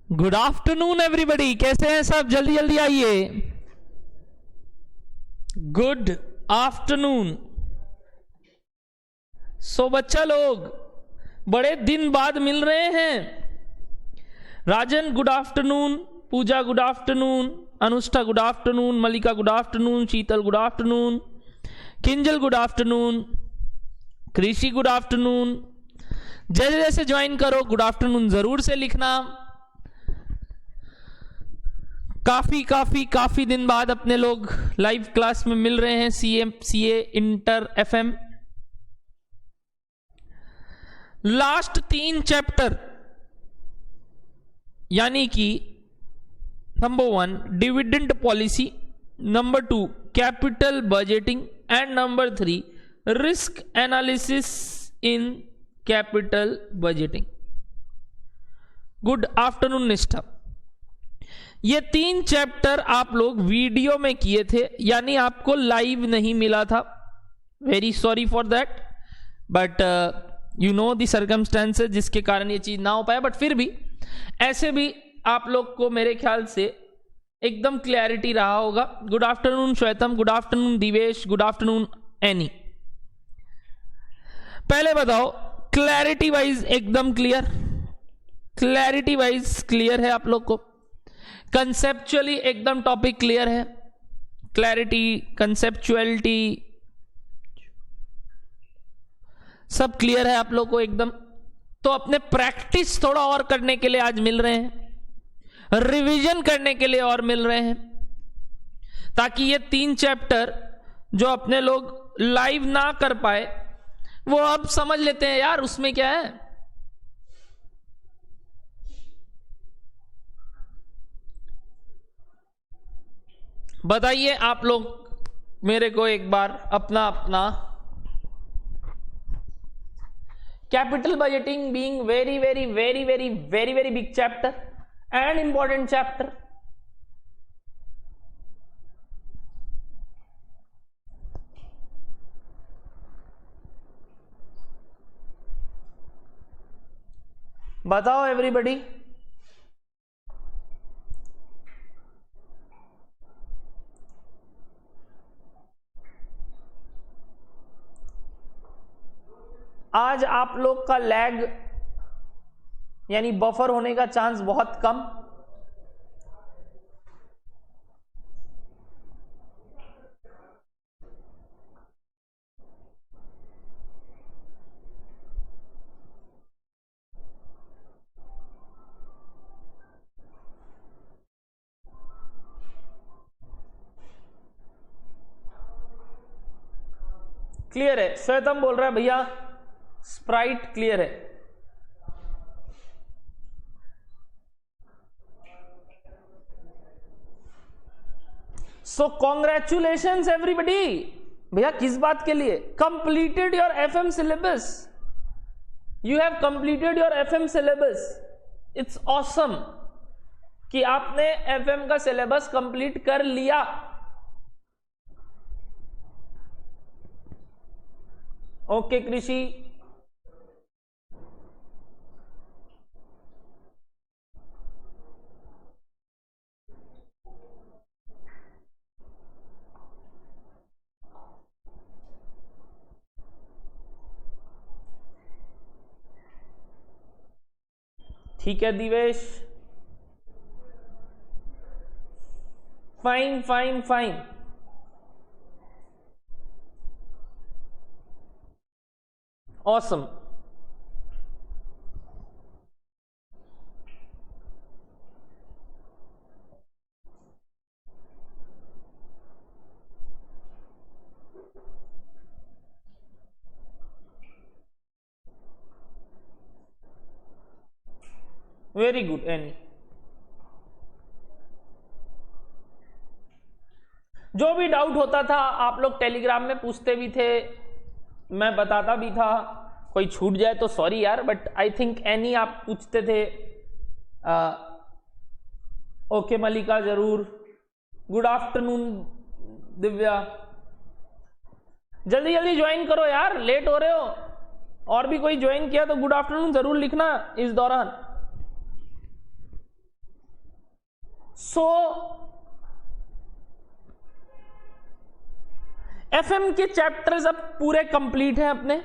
Good afternoon everybody, कैसे हैं सब? जल्दी जल्दी आइए। Good afternoon. सो बच्चा लोग बड़े दिन बाद मिल रहे हैं। Rajan good afternoon, Pooja good afternoon, Anushtha good afternoon, Malika good afternoon, Sheetal good afternoon, Kinjal good afternoon, Krishi good afternoon. जैसे जैसे ज्वाइन करो गुड आफ्टरनून जरूर से लिखना। काफी काफी काफी दिन बाद अपने लोग लाइव क्लास में मिल रहे हैं। CA inter FM last 3 chapter यानी कि number 1 dividend policy, number 2 capital budgeting and number 3 risk analysis in capital budgeting. Good afternoon निष्ठा। ये 3 चैप्टर आप लोग वीडियो में किए थे, यानी आपको लाइव नहीं मिला था। Very sorry for that, but you know the circumstances जिसके कारण ये चीज ना हो पाया। बट फिर भी ऐसे भी आप लोग को मेरे ख्याल से एकदम क्लैरिटी रहा होगा। Good afternoon Shwetam, good afternoon Divesh, good afternoon Annie. पहले बताओ क्लैरिटी वाइज एकदम क्लियर? क्लैरिटी वाइज क्लियर है आप लोग को? कंसेप्चुअली एकदम टॉपिक क्लियर है? क्लैरिटी, कंसेप्चुअलिटी सब क्लियर है आप लोग को एकदम? तो अपने प्रैक्टिस थोड़ा और करने के लिए आज मिल रहे हैं, रिवीजन करने के लिए और मिल रहे हैं, ताकि ये 3 चैप्टर जो अपने लोग लाइव ना कर पाए वो अब समझ लेते हैं यार उसमें क्या है। बताइए आप लोग मेरे को एक बार अपना अपना capital budgeting being very very very very very very big chapter and important chapter, बताओ एवरीबॉडी। आज आप लोग का लैग यानी बफर होने का चांस बहुत कम। क्लियर है? श्वेतम बोल रहा है भैया स्प्राइट क्लियर है। सो कॉन्ग्रेचुलेशंस एवरीबॉडी। भैया किस बात के लिए? Completed your FM syllabus. You have completed your FM syllabus. It's awesome कि आपने FM का सिलेबस कंप्लीट कर लिया। ओके कृषि, ठीक है Divesh, fine fine fine. Awesome. Very good any. जो भी डाउट होता था आप लोग टेलीग्राम में पूछते भी थे, मैं बताता भी था। कोई छूट जाए तो सॉरी यार, बट आई थिंक एनी आप पूछते थे। ओके मलिका जरूर। Good afternoon Divya. जल्दी जल्दी ज्वाइन करो यार, लेट हो रहे हो। और भी कोई ज्वाइन किया तो गुड आफ्टरनून जरूर लिखना इस दौरान। सो एफएम के चैप्टर्स अब पूरे कंप्लीट हैं अपने।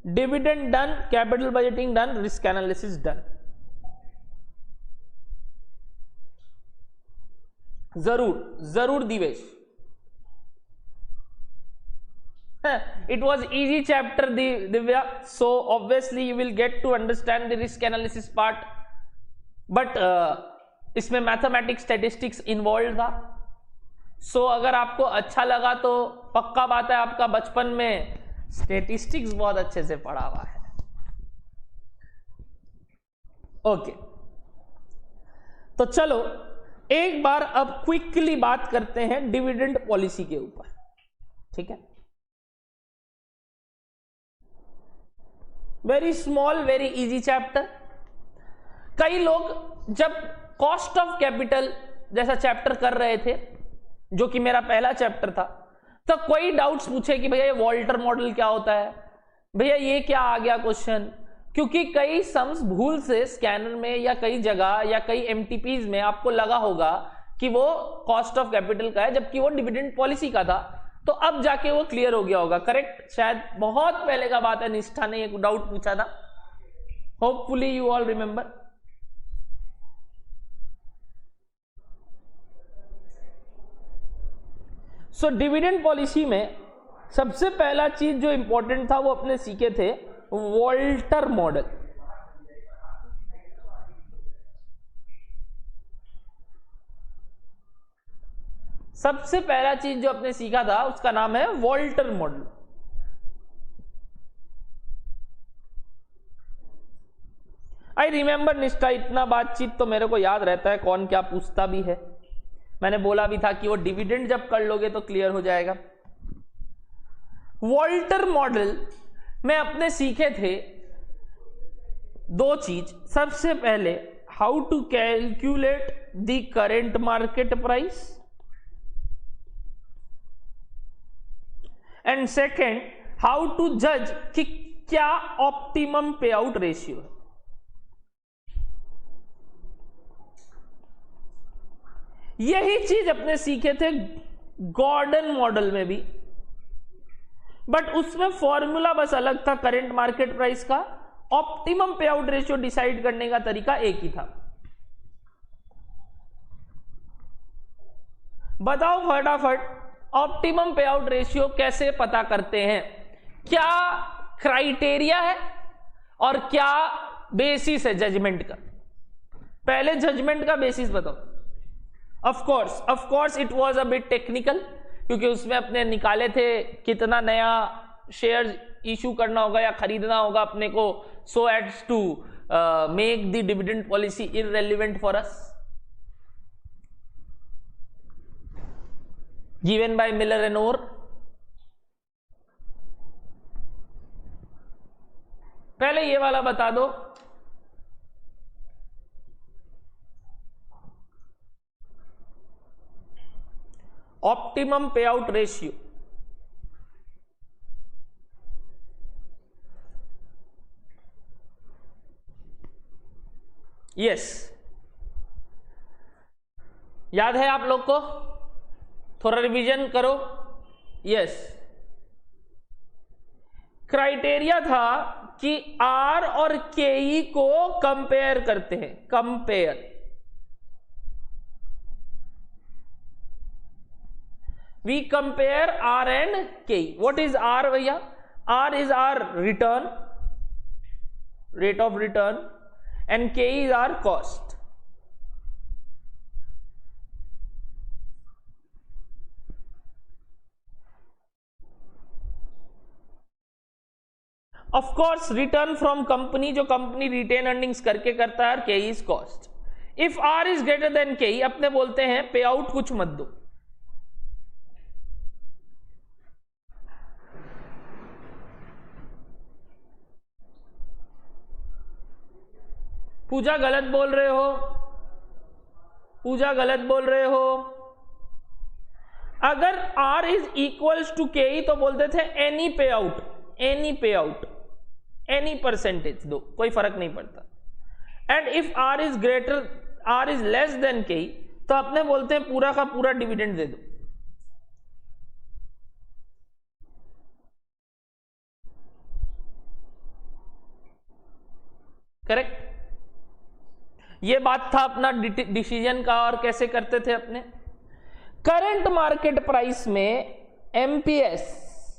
Dividend done, capital budgeting done, risk analysis done. जरूर Divesh, it was easy chapter Divya, so obviously you will get to understand the risk analysis part, but इसमें मैथमेटिक्स स्टैटिस्टिक्स इन्वॉल्व था। सो अगर आपको अच्छा लगा तो पक्का बात है आपका बचपन में स्टैटिस्टिक्स बहुत अच्छे से पढ़ा हुआ है। ओके, तो चलो एक बार अब क्विकली बात करते हैं डिविडेंड पॉलिसी के ऊपर, ठीक है। Very small very easy chapter. कई लोग जब कॉस्ट ऑफ कैपिटल जैसा चैप्टर कर रहे थे, जो कि मेरा पहला चैप्टर था, तो कोई डाउट्स पूछे कि भैया ये वॉल्टर मॉडल क्या होता है, भैया ये क्या आ गया क्वेश्चन, क्योंकि कई सम्स भूल से स्कैनर में या कई जगह या कई एमटीपीज में आपको लगा होगा कि वो कॉस्ट ऑफ कैपिटल का है जबकि वो डिविडेंड पॉलिसी का था। तो अब जाके वो क्लियर हो गया होगा, करेक्ट। शायद बहुत पहले का बात है, निष्ठा ने एक डाउट पूछा था, hopefully you all remember. So dividend policy में सबसे पहला चीज जो इंपॉर्टेंट था वो अपने सीखे थे वॉल्टर मॉडल। सबसे पहला चीज जो आपने सीखा था उसका नाम है वॉल्टर मॉडल। आई रिमेंबर निष्ठा, इतना बातचीत तो मेरे को याद रहता है कौन क्या पूछता भी है। मैंने बोला भी था कि वो डिविडेंड जब कर लोगे तो क्लियर हो जाएगा। वॉल्टर मॉडल में अपने सीखे थे दो चीज। सबसे पहले how to calculate the current market price, and second how to जज कि क्या ऑप्टिमम पे आउट रेशियो है। यही चीज अपने सीखे थे गॉर्डन मॉडल में भी, बट उसमें फॉर्मूला बस अलग था करेंट मार्केट प्राइस का। Optimum payout ratio decide करने का तरीका एक ही था। बताओ फटाफट, ऑप्टिमम पे आउट रेशियो कैसे पता करते हैं? क्या क्राइटेरिया है और क्या बेसिस है जजमेंट का? पहले जजमेंट का बेसिस बताओ। Of course it was a bit technical, क्योंकि उसमें अपने निकाले थे कितना नया शेयर इशू करना होगा या खरीदना होगा अपने को, so as to make the dividend policy irrelevant for us, given by Miller and Orr. पहले ये वाला बता दो, optimum payout ratio. Yes, याद है आप लोग को? थोड़ा रिवीजन करो। यस, क्राइटेरिया था कि आर और के को कंपेयर करते हैं। Compare, we compare R and K. What is R भैया? R is our return, rate of return, and K is our cost. Of course, return from company, जो कंपनी रिटेन अर्निंग्स करके करता है, K is cost. If R is greater than K, अपने बोलते हैं पे out कुछ मत दो। पूजा गलत बोल रहे हो, पूजा गलत बोल रहे हो। अगर R is equals to KE तो बोलते थे एनी पे आउट, एनी परसेंटेज दो, कोई फर्क नहीं पड़ता। And if R is less than KE तो अपने बोलते हैं पूरा का पूरा डिविडेंड दे दो। करेक्ट, ये बात था अपना डिसीजन का। और कैसे करते थे अपने, करंट मार्केट प्राइस में MPS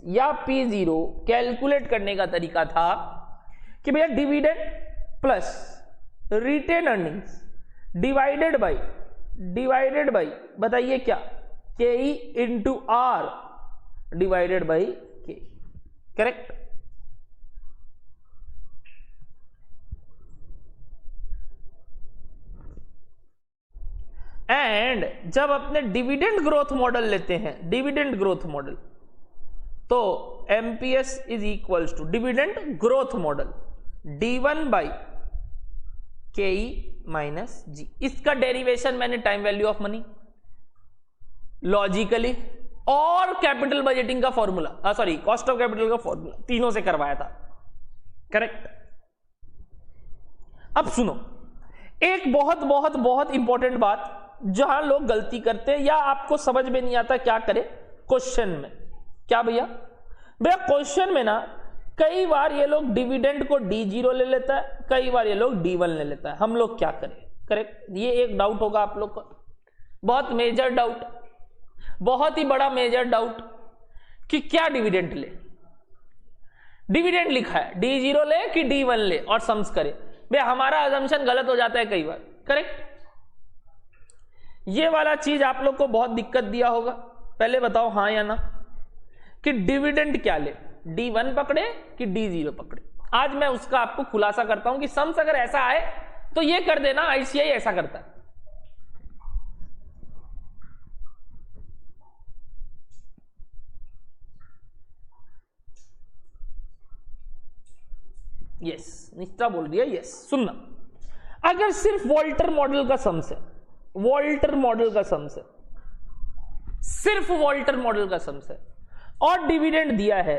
या P0 कैलकुलेट करने का तरीका था कि भैया dividend plus retained earnings divided by बताइए क्या, KE into R divided by K। Correct, and जब अपने डिविडेंड ग्रोथ मॉडल लेते हैं, डिविडेंड ग्रोथ मॉडल, तो MPS is equals to dividend growth model D1 by KE minus G। इसका derivation मैंने time value of money, logically और capital budgeting का formula, sorry cost of capital का formula, तीनों से करवाया था। करेक्ट। अब सुनो, एक बहुत बहुत बहुत इंपॉर्टेंट बात जहां लोग गलती करते हैं या आपको समझ में नहीं आता क्या करे क्वेश्चन में। क्या भैया क्वेश्चन में ना कई बार ये लोग डिविडेंड को D0 ले लेता है, कई बार ये लोग D1 ले लेता है। हम लोग क्या करें? करेक्ट, ये एक डाउट होगा आप लोग का, बहुत मेजर डाउट, बहुत ही बड़ा मेजर डाउट कि क्या डिविडेंड ले। डिविडेंड लिखा है D0 ले कि D1 ले और सम्स करे। भाई हमारा अजम्पशन गलत हो जाता है कई बार। करेक्ट, ये वाला चीज आप लोग को बहुत दिक्कत दिया होगा। पहले बताओ हाँ या ना कि डिविडेंड क्या ले, D1 पकड़े कि D0 पकड़े। आज मैं उसका आपको खुलासा करता हूं कि सम्स अगर ऐसा आए तो ये कर देना, ICI ऐसा करता है। यस, निष्ठा बोल रही है यस। सुनना, अगर सिर्फ वॉल्टर मॉडल का सम्स है, वॉल्टर मॉडल का सम्स है, सिर्फ वॉल्टर मॉडल का सम्स है और डिविडेंड दिया है,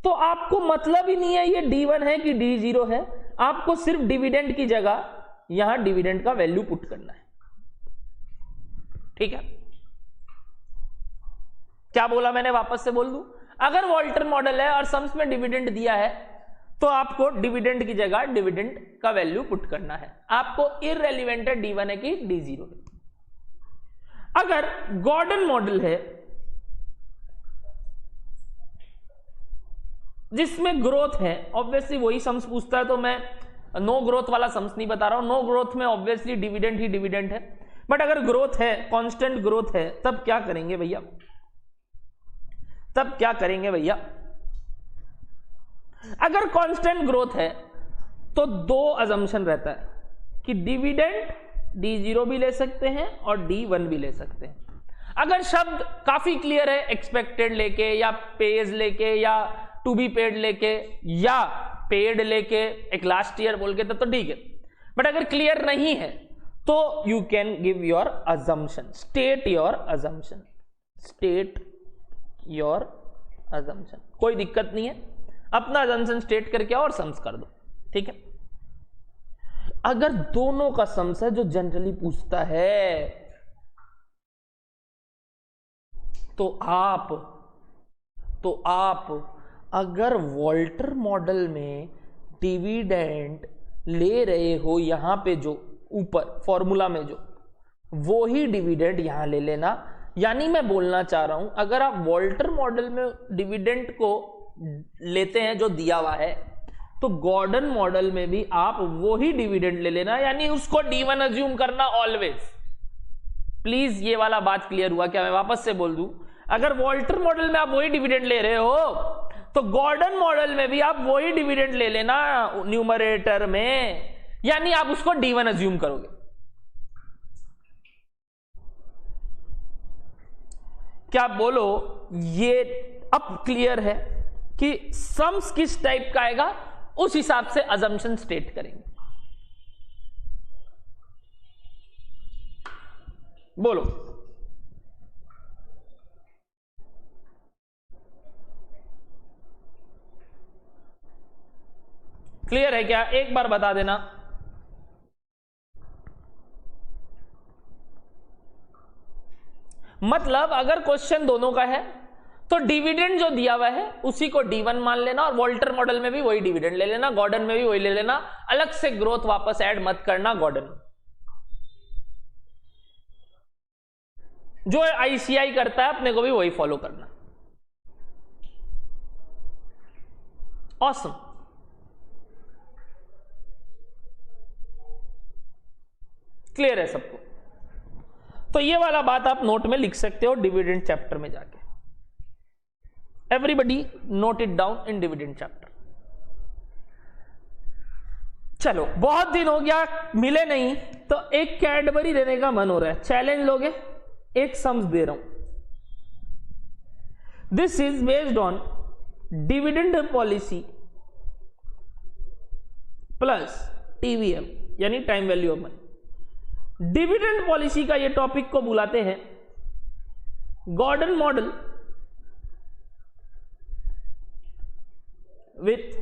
तो आपको मतलब ही नहीं है ये D1 है कि D0 है। आपको सिर्फ डिविडेंड की जगह यहां डिविडेंड का वैल्यू पुट करना है। ठीक है, क्या बोला मैंने, वापस से बोल दूं। अगर वॉल्टर मॉडल है और सम्स में डिविडेंड दिया है तो आपको डिविडेंड की जगह डिविडेंड का वैल्यू पुट करना है। आपको इररेलेवेंट है D1 है कि D0 है। अगर गॉर्डन मॉडल है जिसमें ग्रोथ है, ऑब्वियसली वही सम्स पूछता है, तो मैं नो ग्रोथ वाला सम्स नहीं बता रहा हूं। नो ग्रोथ में ऑब्वियसली डिविडेंड ही डिविडेंड है। बट अगर ग्रोथ है, कांस्टेंट ग्रोथ है, तब क्या करेंगे भैया, तब क्या करेंगे भैया। अगर कांस्टेंट ग्रोथ है तो दो अजम्पशन रहता है कि डिविडेंड D0 भी ले सकते हैं और D1 भी ले सकते हैं। अगर शब्द काफी क्लियर है, एक्सपेक्टेड लेके या पेज लेके या टू बी पेड लेके या पेड लेके एक लास्ट ईयर बोल के तो ठीक है। बट अगर क्लियर नहीं है तो you can give your assumption, state your assumption, state your assumption, कोई दिक्कत नहीं है। अपना अजम्पशन स्टेट करके और सम्स कर दो। ठीक है, अगर दोनों का सम्स है जो जनरली पूछता है, तो आप अगर वॉल्टर मॉडल में डिविडेंड ले रहे हो, यहां पे जो ऊपर फॉर्मूला में जो, वो ही डिविडेंड यहां ले लेना। यानी मैं बोलना चाह रहा हूं, अगर आप वॉल्टर मॉडल में डिविडेंड को लेते हैं जो दिया हुआ है, तो गॉर्डन मॉडल में भी आप वो ही डिविडेंड ले लेना, यानी उसको D1 अज्यूम करना ऑलवेज। प्लीज ये वाला बात क्लियर हुआ क्या? मैं वापस से बोल दूं, अगर वॉल्टर मॉडल में आप वही डिविडेंड ले रहे हो तो गॉर्डन मॉडल में भी आप वही डिविडेंड ले लेना न्यूमरेटर में, यानी आप उसको D1 अज्यूम करोगे। क्या बोलो, ये अब क्लियर है कि सम्स किस टाइप का आएगा, उस हिसाब से अजम्पशन स्टेट करेंगे। बोलो। क्लियर है क्या? एक बार बता देना। मतलब अगर क्वेश्चन दोनों का है तो डिविडेंड जो दिया हुआ है उसी को D1 मान लेना, और वॉल्टर मॉडल में भी वही डिविडेंड ले लेना, गॉर्डन में भी वही ले लेना, अलग से ग्रोथ वापस ऐड मत करना गॉर्डन। जो ICI करता है अपने को भी वही फॉलो करना। ऑसम। क्लियर है सबको? तो ये वाला बात आप नोट में लिख सकते हो डिविडेंड चैप्टर में जाके। Everybody note it down in dividend chapter. चलो, बहुत दिन हो गया मिले नहीं, तो एक कैडबरी देने का मन हो रहा है। चैलेंज लोगे? एक सम्स दे रहा हूं। This is based on dividend policy plus TVM यानी time value of money. Dividend policy का ये टॉपिक को बुलाते हैं Gordon model with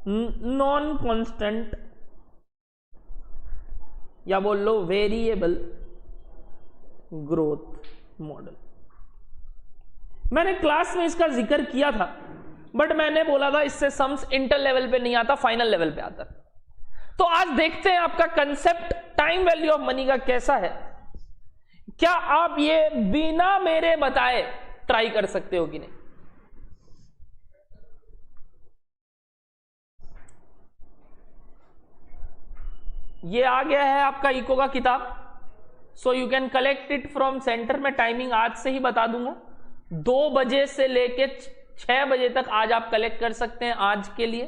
non constant या बोल लो वेरिएबल ग्रोथ मॉडल। मैंने क्लास में इसका जिक्र किया था, बट मैंने बोला था इससे सम्स इंटर लेवल पे नहीं आता, फाइनल लेवल पे आता। तो आज देखते हैं आपका concept time value of money का कैसा है। क्या आप ये बिना मेरे बताए ट्राई कर सकते हो कि नहीं? ये आ गया है आपका इको का किताब, so you can collect it from centre. में टाइमिंग आज से ही बता दूंगा, 2 बजे से लेके 6 बजे तक आज आप कलेक्ट कर सकते हैं। आज के लिए,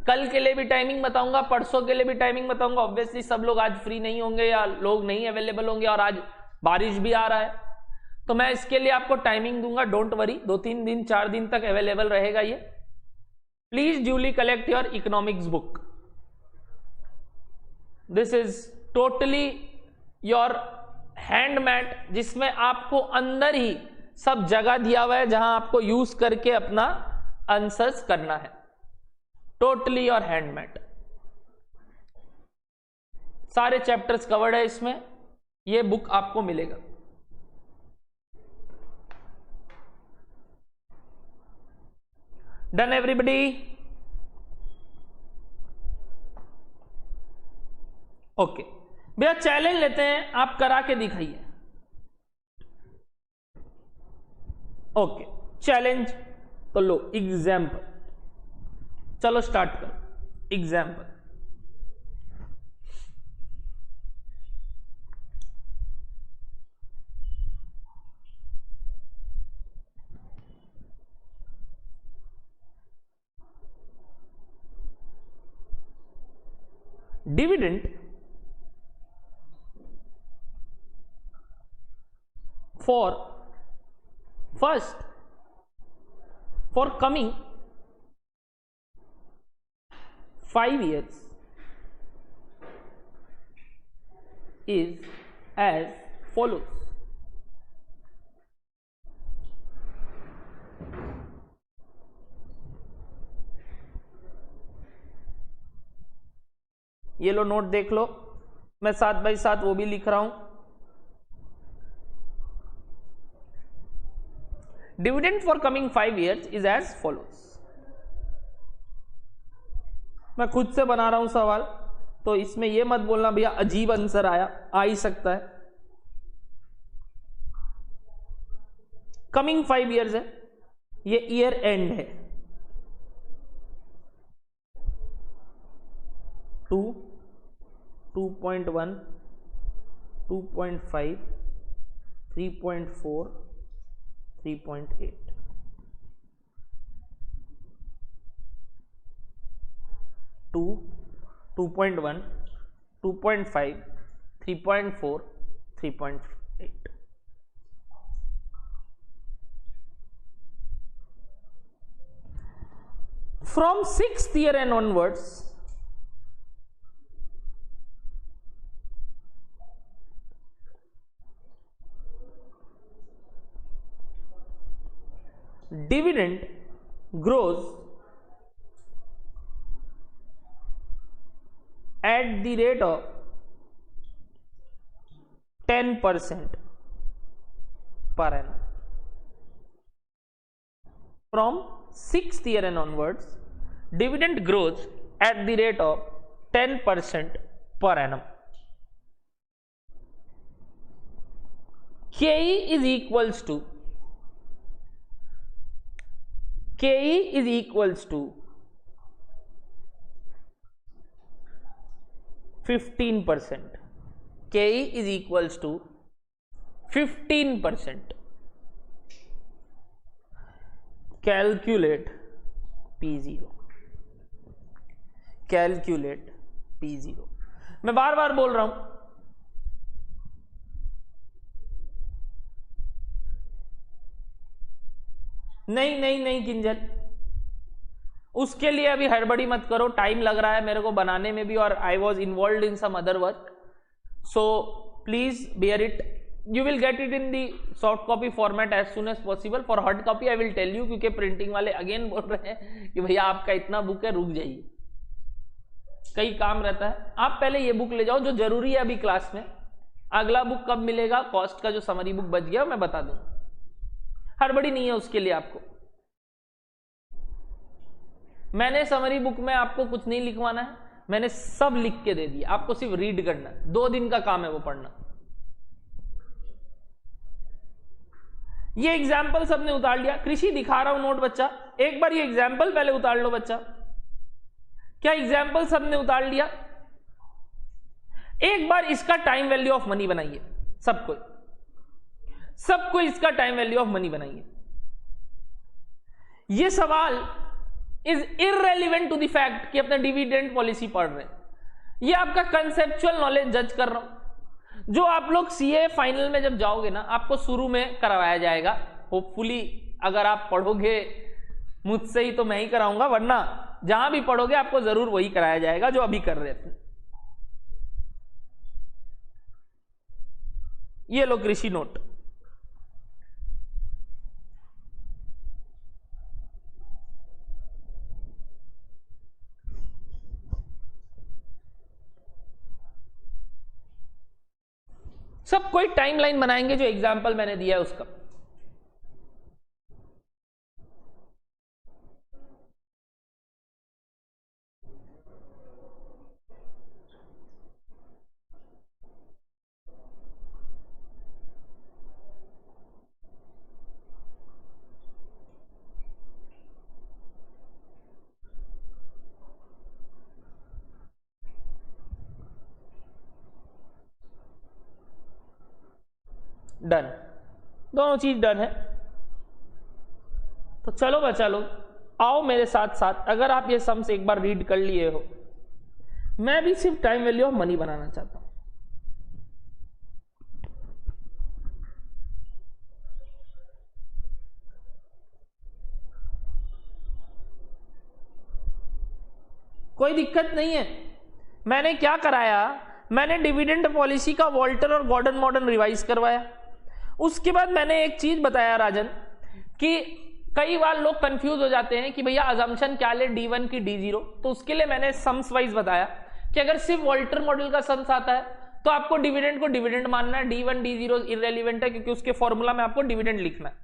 कल के लिए भी टाइमिंग बताऊंगा, परसों के लिए भी टाइमिंग बताऊंगा। ऑब्वियसली सब लोग आज फ्री नहीं होंगे या लोग नहीं अवेलेबल होंगे, और आज बारिश भी आ रहा है, तो मैं इसके लिए आपको टाइमिंग दूंगा। डोंट वरी, 2-3 दिन 4 दिन तक अवेलेबल रहेगा ये। Please duly collect your economics book. This is totally your hand made, जिसमें आपको अंदर ही सब जगह दिया हुआ है जहां आपको यूज करके अपना आंसर्स करना है। टोटली योर हैंड मैट, सारे चैप्टर्स कवर्ड है इसमें। ये बुक आपको मिलेगा। Done everybody? ओके भैया, चैलेंज लेते हैं, आप करा के दिखाइए। ओके, चैलेंज तो लो एग्जाम्पल। चलो स्टार्ट करो। Example, dividend for coming 5 years is as follows. ये लो नोट देख लो, मैं 7 बाई 7 वो भी लिख रहा हूं। Dividend for coming 5 years is as follows. मैं खुद से बना रहा हूं सवाल, तो इसमें यह मत बोलना भैया अजीब आंसर आया, आ ही सकता है। कमिंग 5 years है, ये ईयर एंड है। 2, 2.1, 2.5, 3.4, 3.8। 2, 2.1, 2.5, 3.4, 3.8। From 6th year and onwards, dividend grows at the rate of 10% per annum. From 6th year and onwards, dividend grows at the rate of 10% per annum. KE is equals to 15%. KE is equals to 15%. Calculate P0. Calculate P0. मैं बार बार बोल रहा हूं, नहीं किंजल, उसके लिए अभी हड़बड़ी मत करो, टाइम लग रहा है मेरे को बनाने में भी, और I was involve in some other work, so please bear it. You will get it in the soft copy format as soon as possible. For hard copy I will tell you, क्योंकि printing वाले again बोल रहे हैं कि भैया आपका इतना book है, रुक जाइए, कई काम रहता है. आप पहले ये बुक ले जाओ जो जरूरी है अभी क्लास में. अगला बुक कब मिलेगा, कॉस्ट का जो समरी बुक बच गया मैं बता दूंगा, हड़बड़ी नहीं है उसके लिए. आपको मैंने समरी बुक में आपको कुछ नहीं लिखवाना है, मैंने सब लिख के दे दिया, आपको सिर्फ रीड करना है. 2 दिन का काम है वो पढ़ना. ये एग्जाम्पल सबने उतार लिया. कृषि दिखा रहा हूं नोट बच्चा, एक बार ये एग्जाम्पल पहले उतार लो बच्चा. क्या एग्जाम्पल सबने उतार लिया? एक बार इसका टाइम वैल्यू ऑफ मनी बनाइए. सबको इसका टाइम वैल्यू ऑफ मनी बनाइए. ये सवाल is irrelevant to the fact कि अपना डिविडेंड पॉलिसी पढ़ रहे हैं. ये आपका कंसेप्चुअल नॉलेज जज कर रहा हूं, जो आप लोग सीए फाइनल में जब जाओगे ना, आपको शुरू में करवाया जाएगा. होपफुली अगर आप पढ़ोगे मुझसे ही तो मैं ही कराऊंगा, वरना जहां भी पढ़ोगे आपको जरूर वही कराया जाएगा जो अभी कर रहे थे. ये लो कृषि नोट. सब कोई टाइमलाइन बनाएंगे जो एग्जाम्पल मैंने दिया है उसका. डन, दोनों चीज डन है. तो चलो बच्चा लोग, आओ मेरे साथ साथ. अगर आप ये सम्स एक बार रीड कर लिए हो, मैं भी सिर्फ टाइम वैल्यू ऑफ मनी बनाना चाहता हूं. कोई दिक्कत नहीं है. मैंने क्या कराया, मैंने डिविडेंड पॉलिसी का वॉल्टर और गॉर्डन मॉडल रिवाइज करवाया. उसके बाद मैंने एक चीज बताया राजन, कि कई बार लोग कंफ्यूज हो जाते हैं कि भैया अजम्पशन क्या ले, D1 की D0. तो उसके लिए मैंने सम्स वाइज बताया कि अगर सिर्फ वॉल्टर मॉडल का सम्स आता है तो आपको डिविडेंड को डिविडेंड मानना है. D1 D0 इररेलेवेंट है, क्योंकि उसके फॉर्मूला में आपको डिविडेंड लिखना है.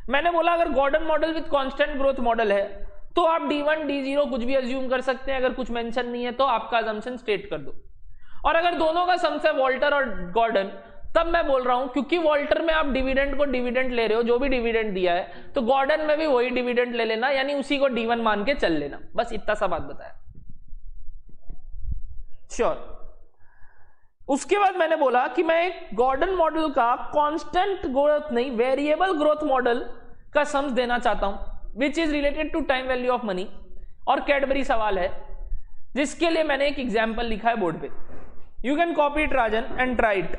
मैंने बोला अगर Gordon model with constant growth model है तो आप D1 D0 कुछ भी अज्यूम कर सकते हैं. अगर कुछ मेंशन नहीं है तो आपका अजम्पशन स्टेट कर दो. और अगर दोनों का सम्स है वॉल्टर और गॉर्डन, तब मैं बोल रहा हूं क्योंकि वॉल्टर में आप डिविडेंड को डिविडेंड ले रहे हो, जो भी डिविडेंड दिया है, तो गॉर्डन में भी वही डिविडेंड ले लेना, यानी उसी को D1 मान के चल लेना. बस इतना सा बात बताया. श्योर. उसके बाद मैंने बोला कि मैं एक गॉर्डन मॉडल का कांस्टेंट ग्रोथ नहीं, वेरिएबल ग्रोथ मॉडल का सम्स देना चाहता हूं, which is related to time value of money. और कैडबरी सवाल है, जिसके लिए मैंने एक एग्जाम्पल लिखा है बोर्ड पे. You can copy it Rajan and try it.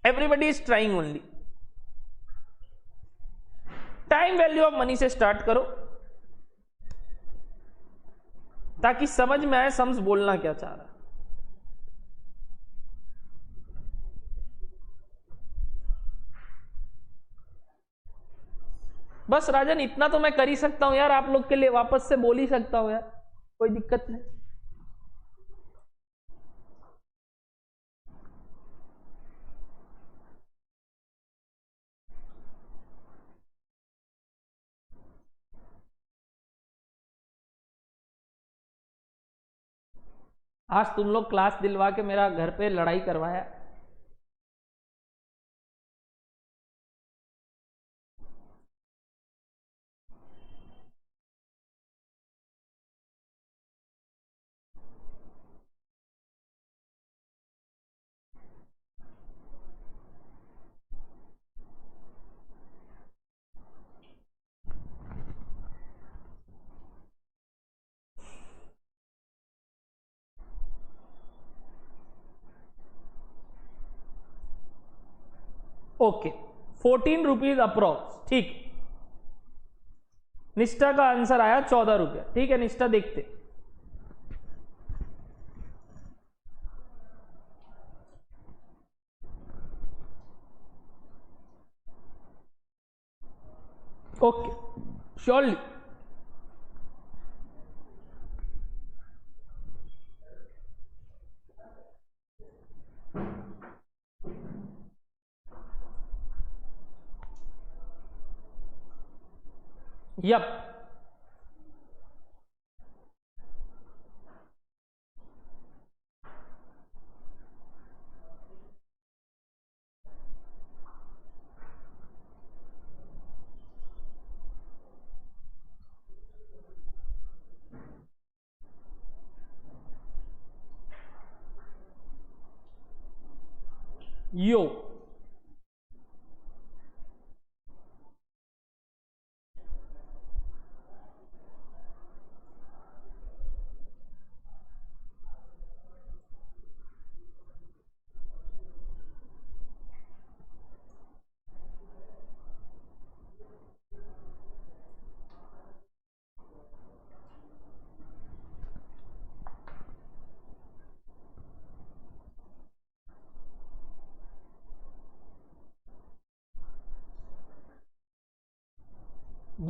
Everybody is trying only. Time value of money से स्टार्ट करो ताकि समझ में आए सम्स बोलना क्या चाह रहा है. बस राजन इतना तो मैं कर ही सकता हूं यार, आप लोग के लिए वापस से बोल ही सकता हूं यार, कोई दिक्कत नहीं। आज तुम लोग क्लास दिलवा के मेरा घर पे लड़ाई करवाया। ओके, 14 रुपीज अप्रोक्स, ठीक। निष्ठा का आंसर आया 14 रुपया, ठीक है निष्ठा, देखते। Okay, surely. Yup. Yo,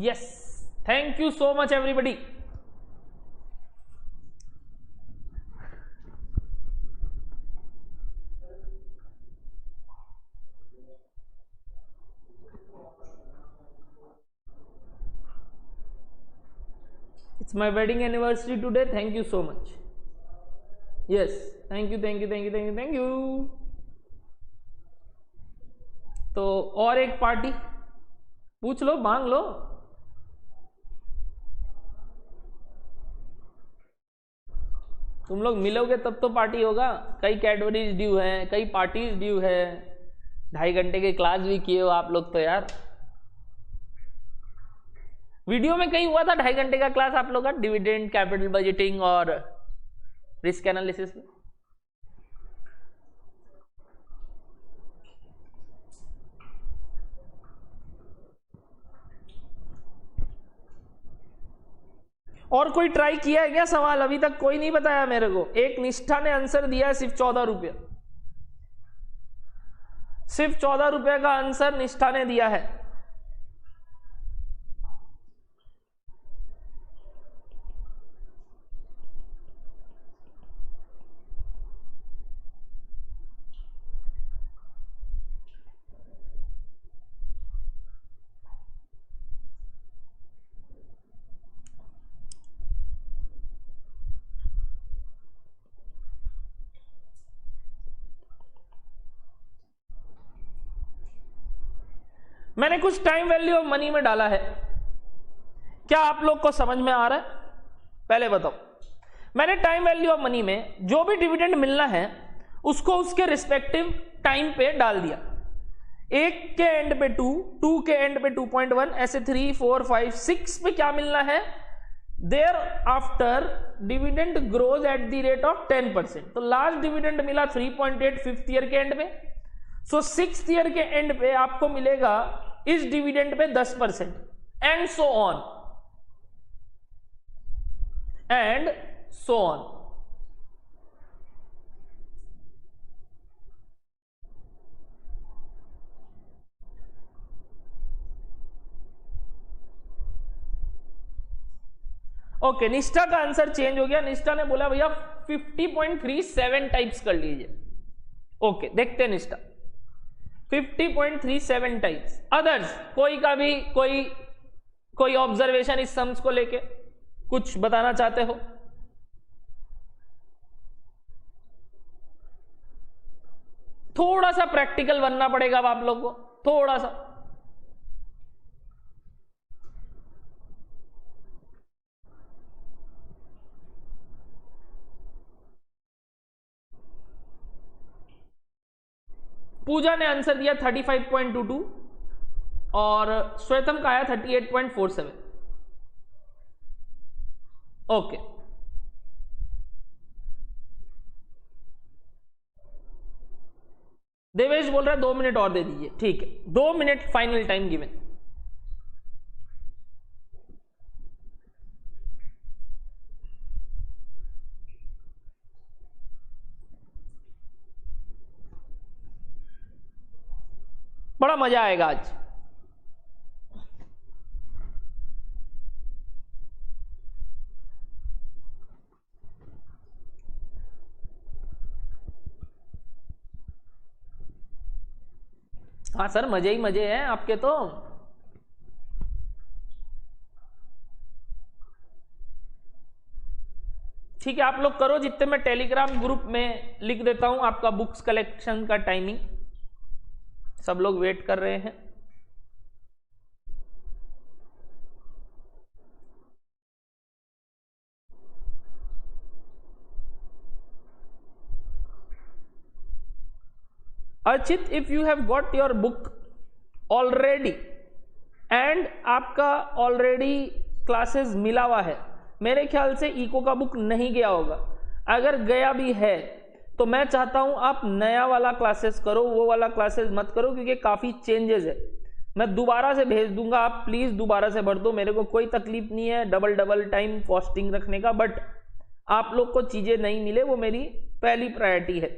yes, thank you so much everybody. It's my wedding anniversary today. Thank you so much. Yes, thank you, thank you, thank you, thank you, thank you. तो और एक party पूछ लो, मांग लो। तुम लोग मिलोगे तब तो पार्टी होगा। कई कैडबरीज ड्यू है, कई पार्टीज ड्यू है, 2.5 घंटे की क्लास भी किए हो आप लोग तो यार। वीडियो में कहीं हुआ था 2.5 घंटे का क्लास आप लोग का, डिविडेंड, कैपिटल बजटिंग और रिस्क एनालिसिस में? और कोई ट्राई किया है क्या सवाल? अभी तक कोई नहीं बताया मेरे को। एक निष्ठा ने आंसर दिया है सिर्फ 14 रुपया, सिर्फ 14 रुपया का आंसर निष्ठा ने दिया है। मैंने कुछ टाइम वैल्यू ऑफ मनी में डाला है, क्या आप लोग को समझ में आ रहा है? पहले बताओ। मैंने टाइम वैल्यू ऑफ मनी में जो भी डिविडेंड मिलना है उसको उसके रिस्पेक्टिव टाइम पे डाल दिया। एक के एंड पे 2, 2 के एंड पे 2.1, ऐसे 3, 4, 5, 6 पे क्या मिलना है? Thereafter dividend grows at the rate of 10%। तो लास्ट डिविडेंड मिला 3.8 5th ईयर के एंड पे, सो 6th ईयर के एंड पे आपको मिलेगा इस dividend pay 10%, and so on and so on. Okay, निष्ठा का आंसर चेंज हो गया। निष्ठा ने बोला भैया 50.37 टाइप्स कर लीजिए। ओके, देखते हैं निष्ठा 50.37 टाइप्स। अदर्स कोई का भी कोई ऑब्जर्वेशन इस सम्स को लेके कुछ बताना चाहते हो? थोड़ा सा प्रैक्टिकल बनना पड़ेगा अब आप लोगों को, थोड़ा सा। पूजा ने आंसर दिया 35.22 और श्वेतम का आया 38.47। ओके, देवेश बोल रहा है 2 मिनट और दे दीजिए। ठीक है, 2 मिनट फाइनल टाइम गिवन। बड़ा मजा आएगा आज। हाँ सर, मजे ही मजे हैं आपके तो। ठीक है, आप लोग करो जितने मैं टेलीग्राम ग्रुप में लिख देता हूं आपका बुक्स कलेक्शन का टाइमिंग। सब लोग वेट कर रहे हैं। Archit, if you have got your book already and आपका ऑलरेडी क्लासेस मिला हुआ है, मेरे ख्याल से इको का बुक नहीं गया होगा। अगर गया भी है तो मैं चाहता हूं आप नया वाला क्लासेस करो, वो वाला क्लासेस मत करो, क्योंकि काफी चेंजेस है। मैं दोबारा से भेज दूंगा, आप प्लीज दोबारा से भर दो। मेरे को कोई तकलीफ नहीं है डबल टाइम कॉस्टिंग रखने का, बट आप लोग को चीजें नहीं मिले वो मेरी पहली प्रायोरिटी है।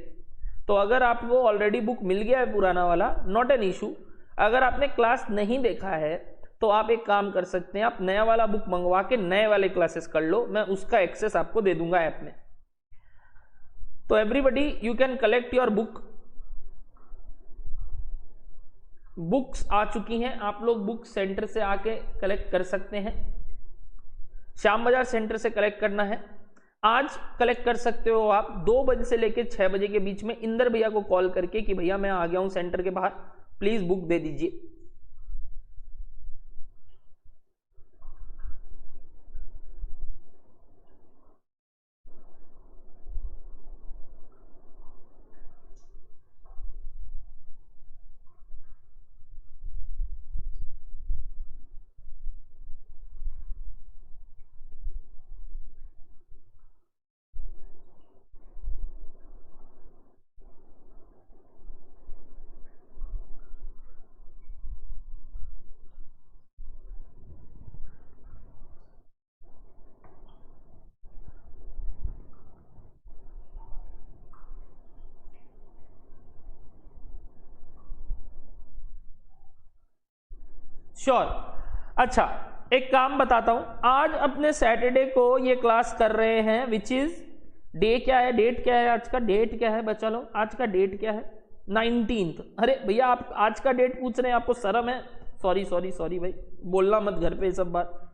तो अगर आपको ऑलरेडी बुक मिल गया है पुराना वाला, नॉट एन इशू। अगर आपने क्लास नहीं देखा है तो आप एक काम कर सकते हैं, आप नया वाला बुक मंगवा के नए वाले क्लासेस कर लो, मैं उसका एक्सेस आपको दे दूंगा ऐप में। तो everybody you can collect your book. Books आ चुकी हैं, आप लोग बुक सेंटर से आके कलेक्ट कर सकते हैं। श्याम बाजार सेंटर से कलेक्ट करना है, आज कलेक्ट कर सकते हो आप 2 बजे से लेकर 6 बजे के बीच में। इंदर भैया को कॉल करके कि भैया मैं आ गया हूं सेंटर के बाहर, प्लीज बुक दे दीजिए। श्योर। अच्छा, एक काम बताता हूं, आज अपने सैटरडे को ये क्लास कर रहे हैं, विच इज डे क्या है, डेट क्या है आज का, डेट क्या है बच्चा लोग, आज का डेट क्या है, 19th। अरे भैया आप आज का डेट पूछ रहे हैं, आपको शर्म है? सॉरी सॉरी सॉरी भाई, बोलना मत घर पे ये सब बात।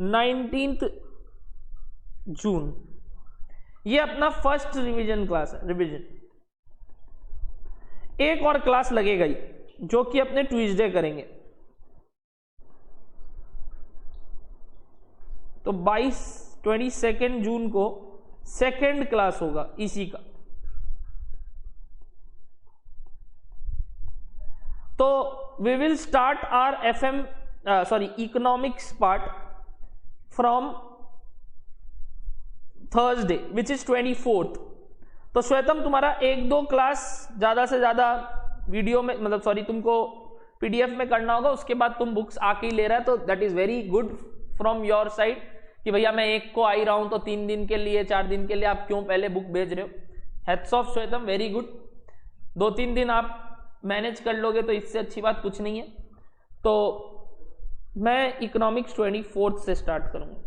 19 जून ये अपना फर्स्ट रिवीजन क्लास है, रिवीजन। एक और क्लास लगेगा ही, जो कि अपने ट्यूसडे करेंगे। तो 22 जून को सेकेंड क्लास होगा इसी का। तो we will start our economics part from Thursday which is 24th। तो श्वेतम तुम्हारा 1-2 क्लास ज्यादा से ज्यादा वीडियो में, मतलब सॉरी तुमको पीडीएफ में करना होगा, उसके बाद तुम बुक्स आके ही ले रहा है, तो that is very good from your side कि भैया मैं एक को आ ही रहा हूं, तो 3 दिन के लिए 4 दिन के लिए आप क्यों पहले बुक भेज रहे हो। Heads of Shwetam, very good. 2-3 दिन आप मैनेज कर लोगे तो इससे अच्छी बात कुछ नहीं है। तो मैं इकोनॉमिक्स 24th से स्टार्ट करूंगा।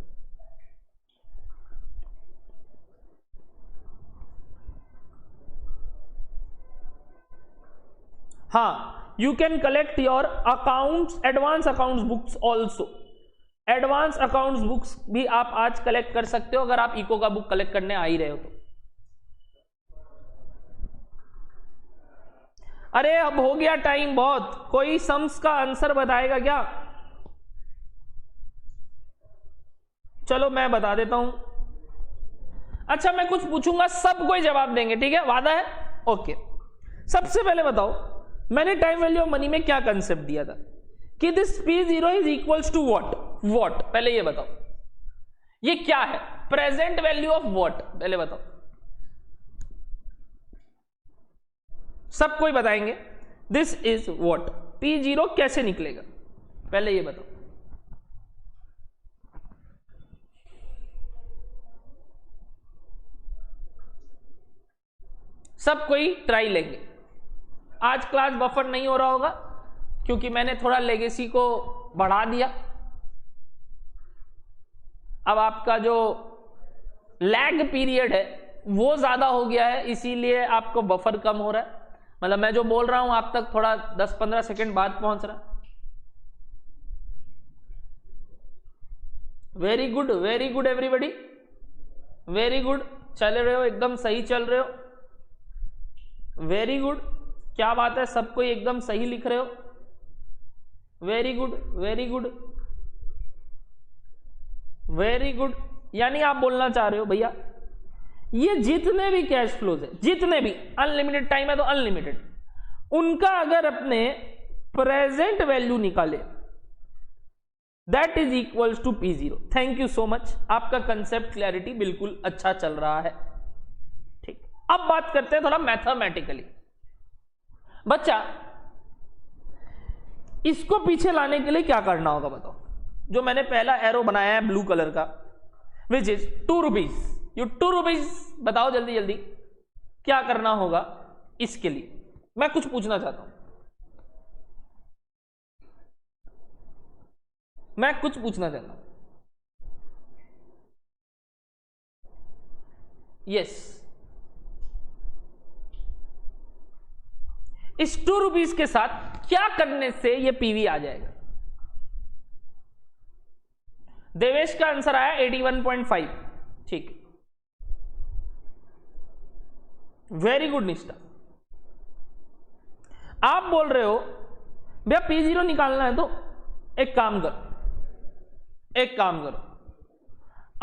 हाँ, you can collect your accounts, advance accounts books also. Advance accounts books भी आप आज कलेक्ट कर सकते हो अगर आप इको का बुक कलेक्ट करने आ ही रहे हो तो। अरे अब हो गया टाइम बहुत, कोई सम्स का आंसर बताएगा क्या? चलो मैं बता देता हूं। अच्छा मैं कुछ पूछूंगा, सब कोई जवाब देंगे, ठीक है? वादा है? ओके। सबसे पहले बताओ, मैंने टाइम वैल्यू ऑफ मनी में क्या कंसेप्ट दिया था कि this P0 is equals to what? What, पहले ये बताओ, ये क्या है? प्रेजेंट वैल्यू ऑफ व्हाट, पहले बताओ। सब कोई बताएंगे दिस इज व्हाट। P0 कैसे निकलेगा, पहले ये बताओ। सब कोई ट्राई लेंगे। आज क्लास बफर नहीं हो रहा होगा क्योंकि मैंने थोड़ा लेगेसी को बढ़ा दिया। अब आपका जो लैग पीरियड है वो ज्यादा हो गया है, इसीलिए आपको बफर कम हो रहा है। मतलब मैं जो बोल रहा हूं आप तक थोड़ा 10-15 सेकंड बाद पहुंच रहा है। Very good, very good everybody, very good, चल रहे हो, एकदम सही चल रहे हो, वेरी गुड, क्या बात है, सब कोई एकदम सही लिख रहे हो, very good, very good, very good. यानी आप बोलना चाह रहे हो भैया ये जितने भी कैश फ्लोज है, जितने भी, अनलिमिटेड टाइम है तो अनलिमिटेड, उनका अगर अपने प्रेजेंट वैल्यू निकाले that is equals to P0। Thank you so much, आपका कंसेप्ट क्लैरिटी बिल्कुल अच्छा चल रहा है। ठीक, अब बात करते हैं थोड़ा मैथमेटिकली। बच्चा इसको पीछे लाने के लिए क्या करना होगा बताओ? जो मैंने पहला एरो बनाया है ब्लू कलर का, which is 2 rupees, you 2 rupees, बताओ जल्दी जल्दी क्या करना होगा इसके लिए। मैं कुछ पूछना चाहता हूं, मैं कुछ पूछना चाहता हूं। यस, इस 2 रुपीज के साथ क्या करने से ये पीवी आ जाएगा? देवेश का आंसर आया 81.5। ठीक, वेरी गुड निष्ठा। आप बोल रहे हो भैया P0 निकालना है तो एक काम करो, एक काम करो,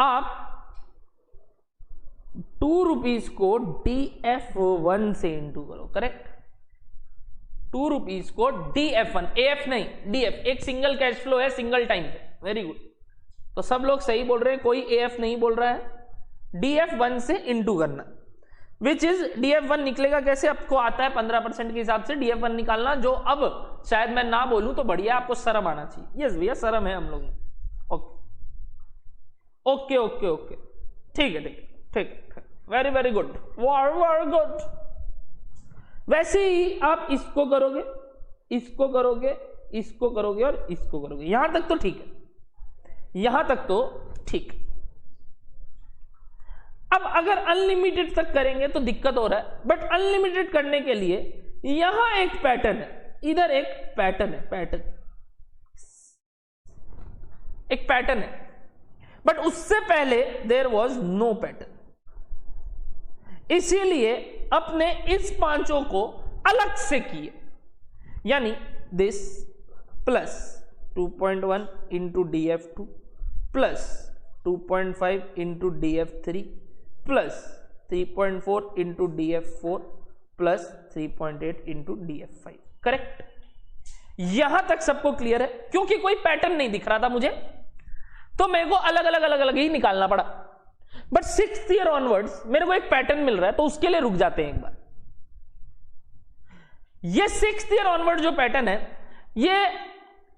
आप 2 रुपीज को DF1 से इंटू करो, करेक्ट? 2 रुपीज को DF1, AF नहीं DF, एक सिंगल कैश फ्लो है सिंगल टाइम पे, वेरी गुड। तो सब लोग सही बोल रहे हैं, कोई AF नहीं बोल रहा है। DF1 से इंटू करना, विच इज DF1 निकलेगा कैसे? आपको आता है 15% के हिसाब से DF1 निकालना, जो अब शायद मैं ना बोलूं तो बढ़िया, आपको शर्म आना चाहिए। यस भैया शर्म है हम लोग में। ओके ओके ओके ओके, ठीक है ठीक है ठीक है, very very good, very good. वैसे ही आप इसको करोगे, इसको करोगे, इसको करोगे और इसको करोगे, यहां तक तो ठीक है, यहां तक तो ठीक। अब अगर अनलिमिटेड तक करेंगे तो दिक्कत हो रहा है, बट अनलिमिटेड करने के लिए यहां एक पैटर्न है, इधर एक पैटर्न है, पैटर्न, एक पैटर्न है, बट उससे पहले देयर वाज नो पैटर्न। इसीलिए अपने इस पांचों को अलग से किए, यानी this plus 2.1 into DF2 plus 2.5 into DF3 plus 3.4 into DF4 plus 3.8 into DF5, correct? यहां तक सबको क्लियर है? क्योंकि कोई पैटर्न नहीं दिख रहा था मुझे, तो मेरे को अलग अलग अलग अलग ही निकालना पड़ा। बट 6th ईयर ऑनवर्ड्स मेरे को एक पैटर्न मिल रहा है, तो उसके लिए रुक जाते हैं एक बार। ये 6th ईयर ऑनवर्ड जो पैटर्न है, ये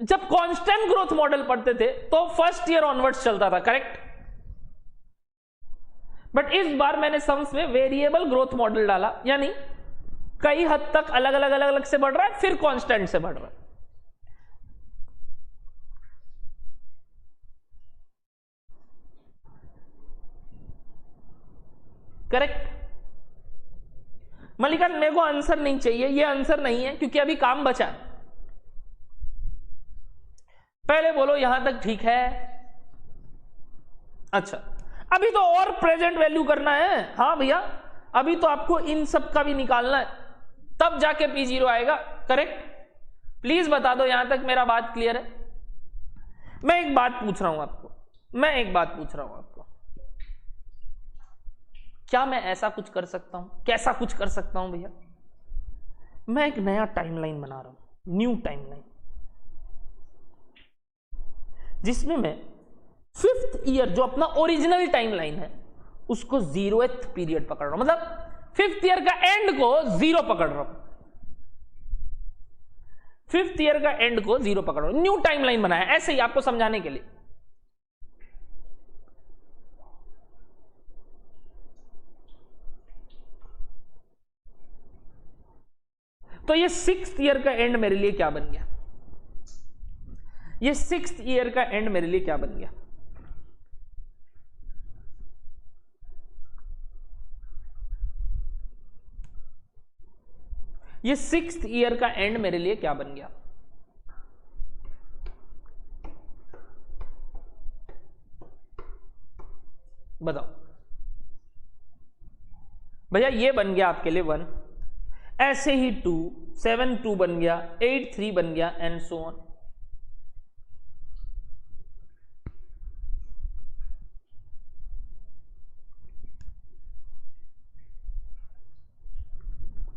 जब कांस्टेंट ग्रोथ मॉडल पढ़ते थे तो 1st ईयर ऑनवर्ड्स चलता था, करेक्ट? बट इस बार मैंने सम्स में वेरिएबल ग्रोथ मॉडल डाला, यानी कई हद तक अलग अलग अलग अलग से बढ़ रहा है, फिर कांस्टेंट से बढ़ रहा है। करेक्ट? मलिका मेरे को आंसर नहीं चाहिए, ये आंसर नहीं है क्योंकि अभी काम बचा। पहले बोलो यहां तक ठीक है। अच्छा अभी तो और प्रेजेंट वैल्यू करना है। हाँ भैया अभी तो आपको इन सब का भी निकालना है, तब जाके P0 आएगा। करेक्ट? प्लीज बता दो यहां तक मेरा बात क्लियर है? मैं एक बात पूछ रहा हूं आपको, क्या मैं ऐसा कुछ कर सकता हूं? कैसा कुछ कर सकता हूं भैया? मैं एक नया टाइमलाइन बना रहा हूं, न्यू टाइमलाइन, जिसमें मैं 5th ईयर जो अपना ओरिजिनल टाइमलाइन है उसको 0th पीरियड पकड़ रहा हूं, मतलब 5th ईयर का एंड को 0 पकड़ रहा हूं। 5th ईयर का एंड को 0 पकड़ रहा हूं, न्यू टाइमलाइन बनाया ऐसे ही आपको समझाने के लिए। तो ये 6th ईयर का एंड मेरे लिए क्या बन गया? ये 6th ईयर का एंड मेरे लिए क्या बन गया? ये 6th ईयर का एंड मेरे लिए क्या बन गया? बताओ भैया। ये बन गया आपके लिए 1, ऐसे ही 2, 7 2 बन गया, 8 3 बन गया एंड सो ऑन।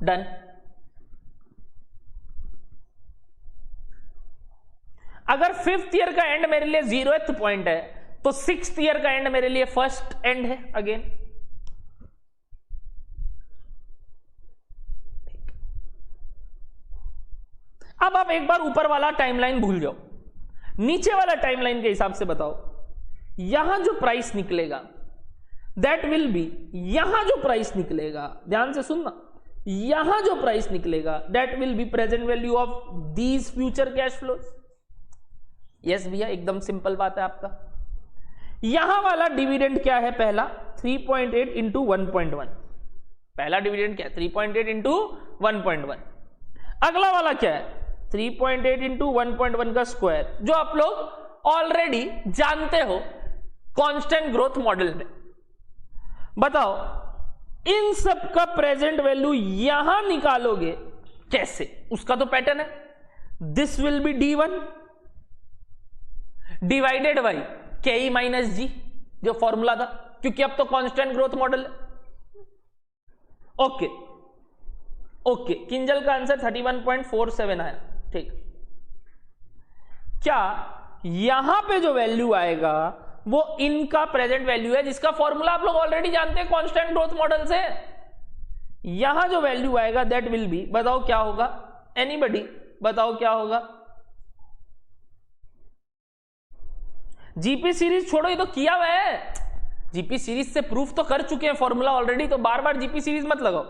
डन। अगर 5th ईयर का एंड मेरे लिए 0th पॉइंट है तो 6th ईयर का एंड मेरे लिए फर्स्ट एंड है अगेन। अब आप एक बार ऊपर वाला टाइमलाइन भूल जाओ, नीचे वाला टाइमलाइन के हिसाब से बताओ। यहां जो प्राइस निकलेगा दैट विल बी, यहां जो प्राइस निकलेगा, ध्यान से सुनना, यहां जो प्राइस निकलेगा that will be present value of these future cash flows. Yes भैया एकदम सिंपल बात है आपका। यहां वाला डिविडेंड क्या है? पहला 3.8 इंटू 1.1। पहला डिविडेंड क्या है? 3.8 इंटू 1.1। अगला वाला क्या है? 3.8 इंटू 1.1 का स्क्वायर, जो आप लोग ऑलरेडी जानते हो कांस्टेंट ग्रोथ मॉडल में। बताओ इन सब का प्रेजेंट वैल्यू यहां निकालोगे कैसे? उसका तो पैटर्न है, this will be D1 divided by KE minus G, जो फॉर्मूला था, क्योंकि अब तो कांस्टेंट ग्रोथ मॉडल है। ओके ओके, किंजल का आंसर 31.47 आया। ठीक, क्या यहां पे जो वैल्यू आएगा वो इनका प्रेजेंट वैल्यू है, जिसका फॉर्मूला आप लोग ऑलरेडी जानते हैं कांस्टेंट ग्रोथ मॉडल से? यहां जो वैल्यू आएगा दैट विल बी, बताओ क्या होगा? एनीबडी बताओ क्या होगा? जीपी सीरीज छोड़ो, ये तो किया हुआ है, जीपी सीरीज से प्रूफ तो कर चुके हैं फॉर्मूला ऑलरेडी, तो बार बार जीपी सीरीज मत लगाओ।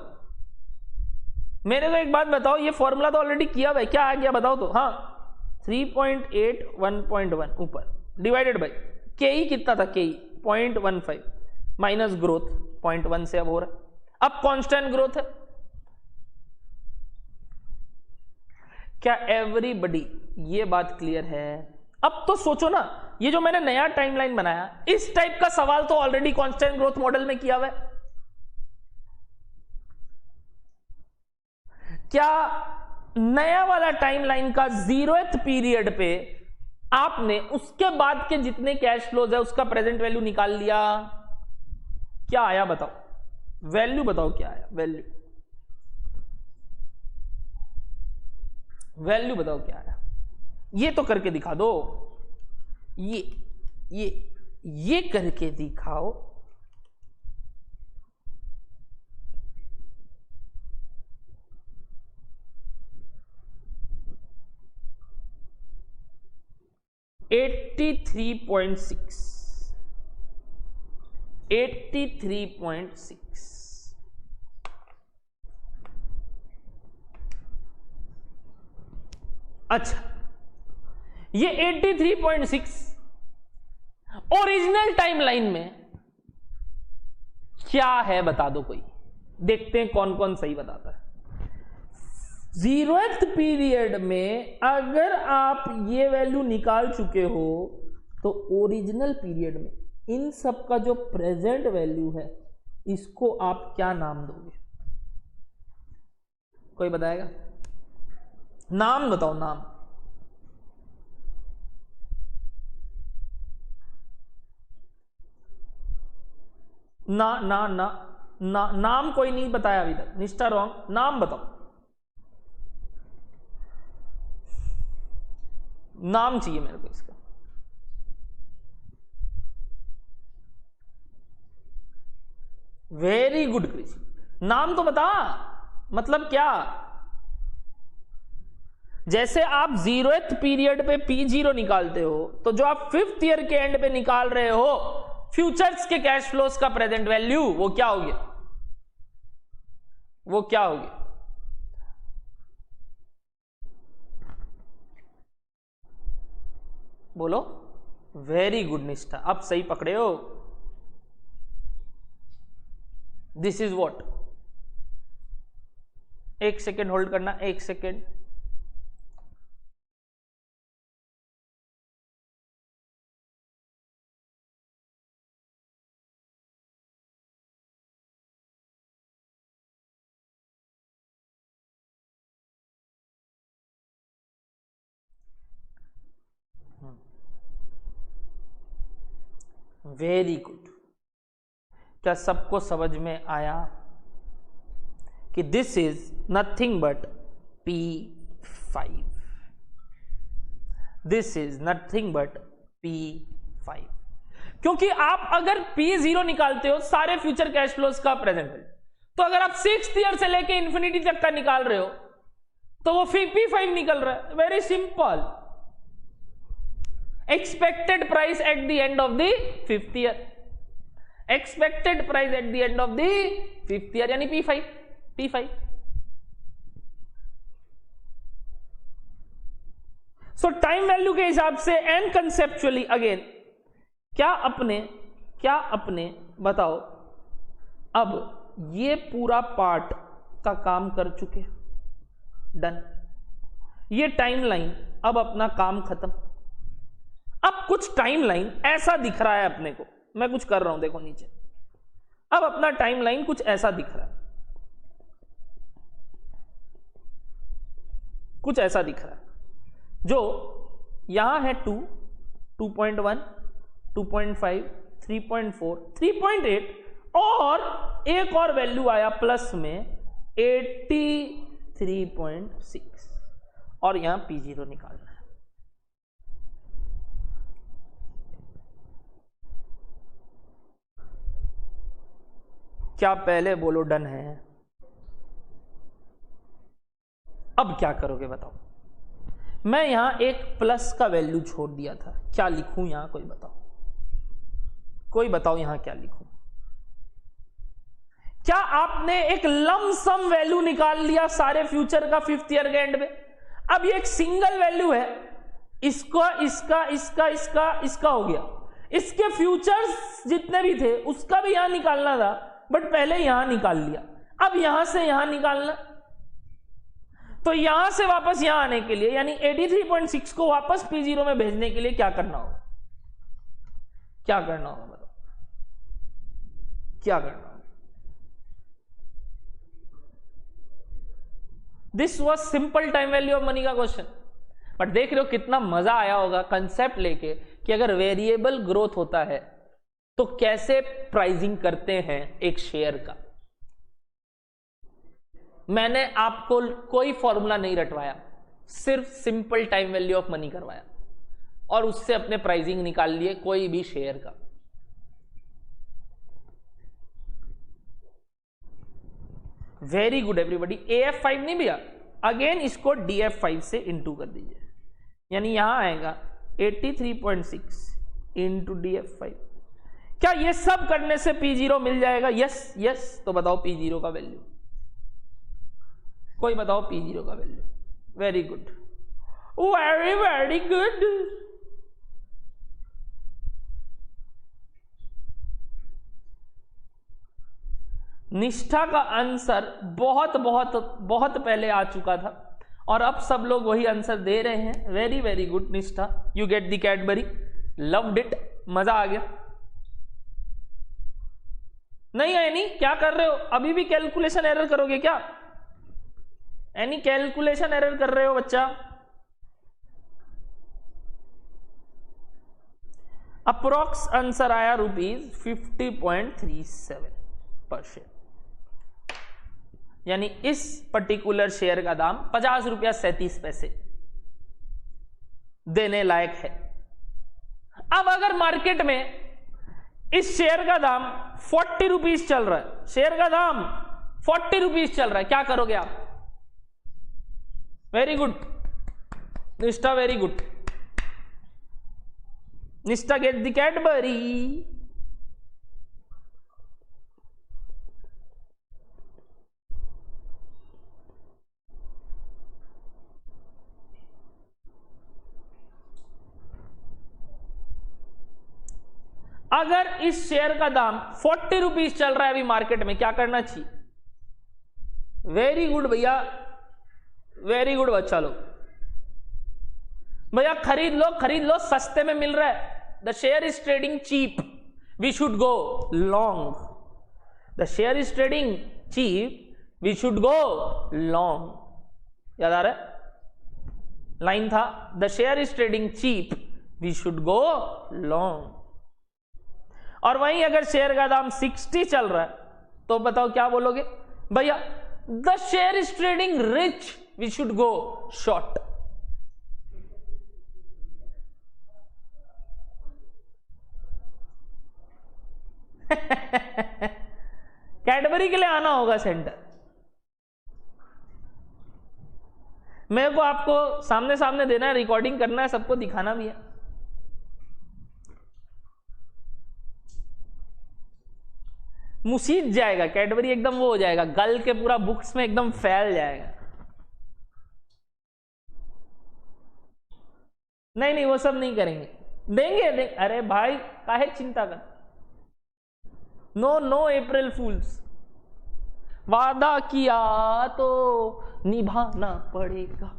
मेरे को एक बात बताओ, ये फॉर्मूला तो ऑलरेडी किया हुआ है, क्या आ गया बताओ तो? हाँ 3.8 1.1 ऊपर डिवाइडेड बाई KE कितना था? KE 0.15 माइनस ग्रोथ 0.1 से अब हो रहा है, अब कांस्टेंट ग्रोथ है। क्या एवरीबडी ये बात क्लियर है? अब तो सोचो ना, ये जो मैंने नया टाइमलाइन बनाया, इस टाइप का सवाल तो ऑलरेडी कांस्टेंट ग्रोथ मॉडल में किया हुआ है। क्या नया वाला टाइमलाइन का 0th पीरियड पे आपने उसके बाद के जितने कैश फ्लोज है उसका प्रेजेंट वैल्यू निकाल लिया? क्या आया बताओ? वैल्यू बताओ क्या आया? वैल्यू बताओ क्या आया? ये तो करके दिखा दो, ये करके दिखाओ। $83.6 अच्छा, ये 83.6 ओरिजिनल टाइमलाइन में क्या है बता दो कोई? देखते हैं कौन कौन सही बताता है। 0th पीरियड में अगर आप ये वैल्यू निकाल चुके हो तो ओरिजिनल पीरियड में इन सब का जो प्रेजेंट वैल्यू है इसको आप क्या नाम दोगे? कोई बताएगा? नाम बताओ, नाम। नाम कोई नहीं बताया अभी तक। निष्ठा रॉन्ग, नाम बताओ। नाम चाहिए मेरे को इसका। वेरी गुड कृषि, नाम तो बता, मतलब क्या? जैसे आप 0th पीरियड पे P0 निकालते हो तो जो आप 5th ईयर के एंड पे निकाल रहे हो फ्यूचर्स के कैश फ्लोज का प्रेजेंट वैल्यू, वो क्या हो गया? वो क्या हो गया? बोलो। वेरी गुड निष्ठा, अब सही पकड़े हो। This is what. एक सेकेंड होल्ड करना, एक सेकेंड। Very good. क्या सबको समझ में आया कि this is nothing but P5? This is nothing but P5, क्योंकि आप अगर P0 निकालते हो सारे फ्यूचर कैश फ्लोज का प्रेजेंट वैल्यू, तो अगर आप 6th ईयर से लेके इंफिनिटी तक का निकाल रहे हो तो वो P5 निकल रहा है। Very simple. Expected price at the end of the 5th year, expected price at the end of the 5th year यानी P5। सो टाइम वैल्यू के हिसाब से एंड कंसेप्चुअली अगेन क्या अपने बताओ, अब ये पूरा पार्ट का काम कर चुके, डन। ये टाइमलाइन अब अपना काम खत्म। अब कुछ टाइमलाइन ऐसा दिख रहा है अपने को, मैं कुछ कर रहा हूं, देखो नीचे। अब अपना टाइमलाइन कुछ ऐसा दिख रहा है, कुछ ऐसा दिख रहा है, जो यहां है 2, 2.1, 2.5, 3.4, 3.8 और एक और वैल्यू आया प्लस में 83.6 और यहां P0 निकालना है। क्या पहले बोलो डन है? अब क्या करोगे बताओ? मैं यहां एक प्लस का वैल्यू छोड़ दिया था, क्या लिखूं यहां? कोई बताओ, कोई बताओ यहां क्या लिखूं? क्या आपने एक लमसम वैल्यू निकाल लिया सारे फ्यूचर का 5th ईयर के एंड में? अब ये एक सिंगल वैल्यू है, इसका इसका इसका इसका इसका हो गया, इसके फ्यूचर्स जितने भी थे उसका भी यहां निकालना था, बट पहले यहां निकाल लिया। अब यहां से यहां निकालना, तो यहां से वापस यहां आने के लिए यानी 83.6 को वापस P0 में भेजने के लिए क्या करना होगा? क्या करना होगा बताओ? क्या करना होगा? This was simple time value of money का क्वेश्चन, बट देख रहे हो कितना मजा आया होगा कंसेप्ट लेके कि अगर वेरिएबल ग्रोथ होता है तो कैसे प्राइसिंग करते हैं एक शेयर का। मैंने आपको कोई फॉर्मूला नहीं रटवाया, सिर्फ simple time value of money करवाया और उससे अपने प्राइसिंग निकाल लिए कोई भी शेयर का। Very good everybody. AF5 नहीं भैया, अगेन इसको DF5 से इंटू कर दीजिए, यानी यहां आएगा 83.6 इंटू DF5। क्या ये सब करने से P0 मिल जाएगा? Yes yes. तो बताओ P0 का वैल्यू, कोई बताओ P0 का value. Very good, very very good. निष्ठा का आंसर बहुत बहुत बहुत पहले आ चुका था और अब सब लोग वही आंसर दे रहे हैं। वेरी वेरी गुड निष्ठा, you get the Cadbury, loved it, मजा आ गया। नहीं एनी, क्या कर रहे हो? अभी भी कैलकुलेशन एरर करोगे क्या? एनी कैलकुलेशन एरर कर रहे हो बच्चा? अप्रोक्स आंसर आया ₹50.37 पर शेयर, यानी इस पर्टिकुलर शेयर का दाम ₹50.37 देने लायक है। अब अगर मार्केट में इस शेयर का दाम 40 रुपीज चल रहा है, शेयर का दाम 40 रुपीज चल रहा है, क्या करोगे आप? वेरी गुड निष्ठा, वेरी गुड निष्ठा, गेट द कैडबरी। अगर इस शेयर का दाम 40 रुपीज चल रहा है अभी मार्केट में, क्या करना चाहिए? वेरी गुड भैया, वेरी गुड बच्चा लोग, भैया खरीद लो, खरीद लो, सस्ते में मिल रहा है। The share is trading cheap, we should go long. The share is trading cheap, we should go long. याद आ रहा है? लाइन था, the share is trading cheap, we should go long. और वहीं अगर शेयर का दाम 60 चल रहा है तो बताओ क्या बोलोगे? भैया the share is trading rich, we should go short. Cadbury के लिए आना होगा सेंटर। मेरे को आपको सामने सामने देना है, रिकॉर्डिंग करना है, सबको दिखाना भी है। मुसीद जाएगा कैडबरी, एकदम वो हो जाएगा, गल के पूरा बुक्स में एकदम फैल जाएगा। नहीं नहीं वो सब नहीं करेंगे, देंगे। अरे भाई काहे चिंता कर, नो नो अप्रैल फूल्स, वादा किया तो निभाना पड़ेगा।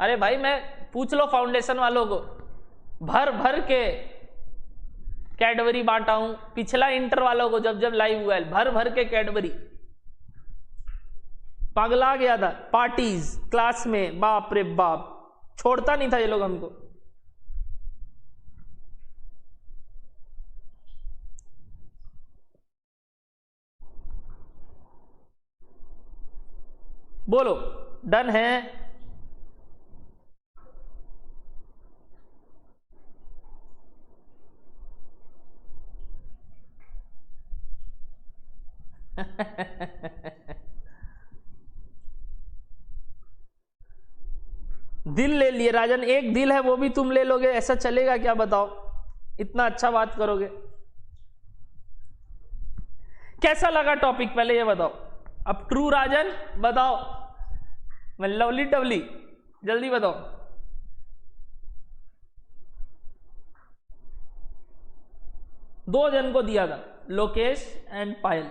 अरे भाई मैं पूछ लो फाउंडेशन वालों को, भर भर के कैडबरी बांटा हूं। पिछला इंटर वालों को जब जब लाइव हुआ है, भर भर के कैडबरी, पगला गया था पार्टीज क्लास में, बाप रे बाप, छोड़ता नहीं था ये लोग हमको। बोलो डन है? दिल ले लिए राजन, एक दिल है वो भी तुम ले लोगे, ऐसा चलेगा क्या? बताओ, इतना अच्छा बात करोगे। कैसा लगा टॉपिक पहले ये बताओ। अब ट्रू राजन बताओ, मैं लवली टवली, जल्दी बताओ। दो जन को दिया था, Lokesh and Payal,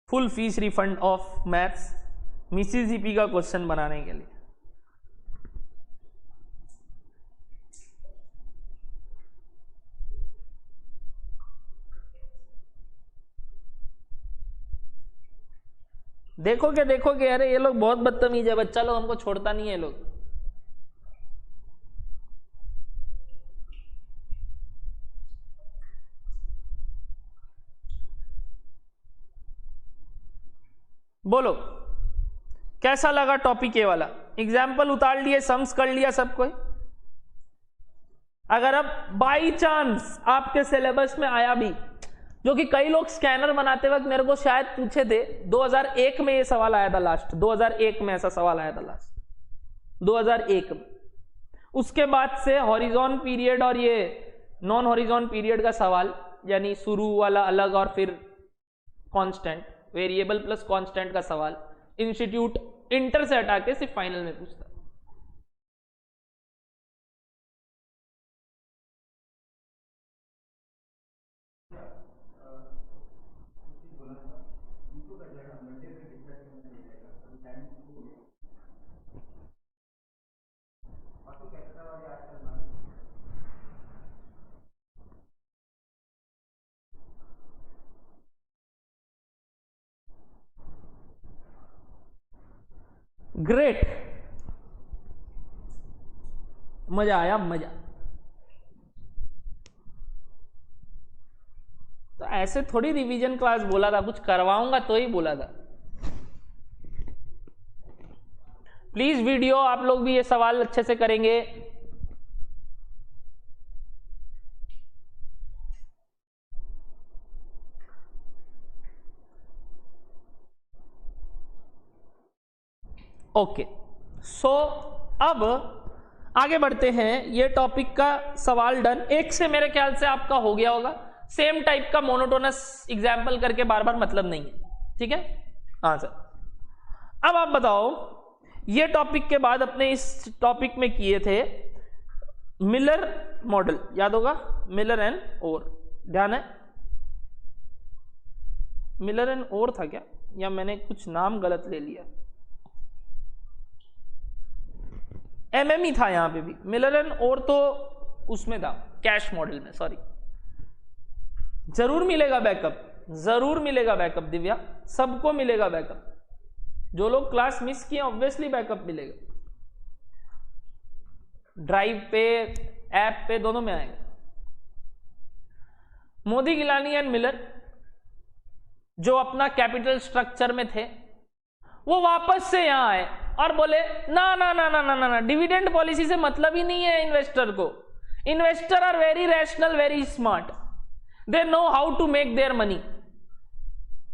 full fees refund of maths Mississippi का क्वेश्चन बनाने के लिए। देखोगे देखोगे, अरे ये लोग बहुत बदतमीज है, बच्चा लोग हमको छोड़ता नहीं है लोग। बोलो कैसा लगा टॉपिक ये वाला? एग्जाम्पल उतार लिए, सम्स कर लिया सब कोई। अगर अब बाई चांस आपके सिलेबस में आया भी, जो कि कई लोग स्कैनर बनाते वक्त मेरे को शायद पूछे थे, 2001 में ये सवाल आया था लास्ट, 2001 में ऐसा सवाल आया था लास्ट, 2001 में। उसके बाद से हॉरिजॉन पीरियड और ये नॉन हॉरिजॉन पीरियड का सवाल, यानी शुरू वाला अलग और फिर कांस्टेंट, वेरिएबल प्लस कांस्टेंट का सवाल इंस्टीट्यूट इंटर से हटा के सिर्फ फाइनल में पूछता। ग्रेट, मजा आया, मजा। तो ऐसे थोड़ी रिवीजन क्लास बोला था, कुछ करवाऊंगा तो ही बोला था। प्लीज वीडियो आप लोग भी ये सवाल अच्छे से करेंगे। ओके, सो अब आगे बढ़ते हैं। ये टॉपिक का सवाल डन। एक से मेरे ख्याल से आपका हो गया होगा। सेम टाइप का मोनोटोनस एग्जाम्पल करके बार बार मतलब नहीं है, ठीक है। हाँ सर, अब आप बताओ, ये टॉपिक के बाद अपने इस टॉपिक में किए थे मिलर मॉडल, याद होगा, मिलर एंड ओर, ध्यान है? मिलर एंड ओर था क्या, या मैंने कुछ नाम गलत ले लिया? एमएमई था यहां पे भी, मिलर एंड ओर तो उसमें था कैश मॉडल में, सॉरी। जरूर मिलेगा बैकअप, जरूर मिलेगा बैकअप दिव्या, सबको मिलेगा बैकअप। जो लोग क्लास मिस किए ऑब्वियसली बैकअप मिलेगा, ड्राइव पे, ऐप पे, दोनों में आएगा। मोदी, गिलानी एंड मिलर जो अपना कैपिटल स्ट्रक्चर में थे, वो वापस से यहां आए और बोले ना ना ना ना ना ना ना, डिविडेंड पॉलिसी से मतलब ही नहीं है इन्वेस्टर को। Investor are very rational, very smart, they know how to make their money.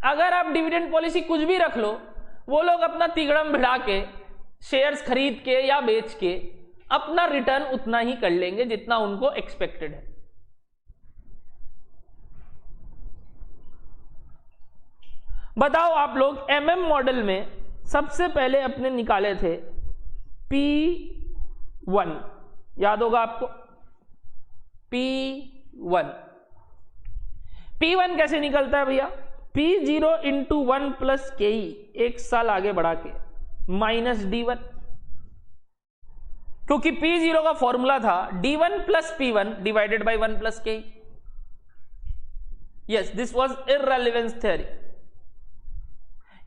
अगर आप डिविडेंड पॉलिसी कुछ भी रख लो, वो लोग अपना तिगड़म भिड़ा के शेयर्स खरीद के या बेच के अपना रिटर्न उतना ही कर लेंगे जितना उनको एक्सपेक्टेड है। बताओ आप लोग, एमएम मॉडल में सबसे पहले अपने निकाले थे P1, याद होगा आपको, P1। P1 कैसे निकलता है भैया? P0 इंटू 1 प्लस KE, एक साल आगे बढ़ा के, माइनस D1, क्योंकि P0 का फॉर्मूला था D1 plus P1 divided by 1 plus KE। Yes, this was irrelevance theory.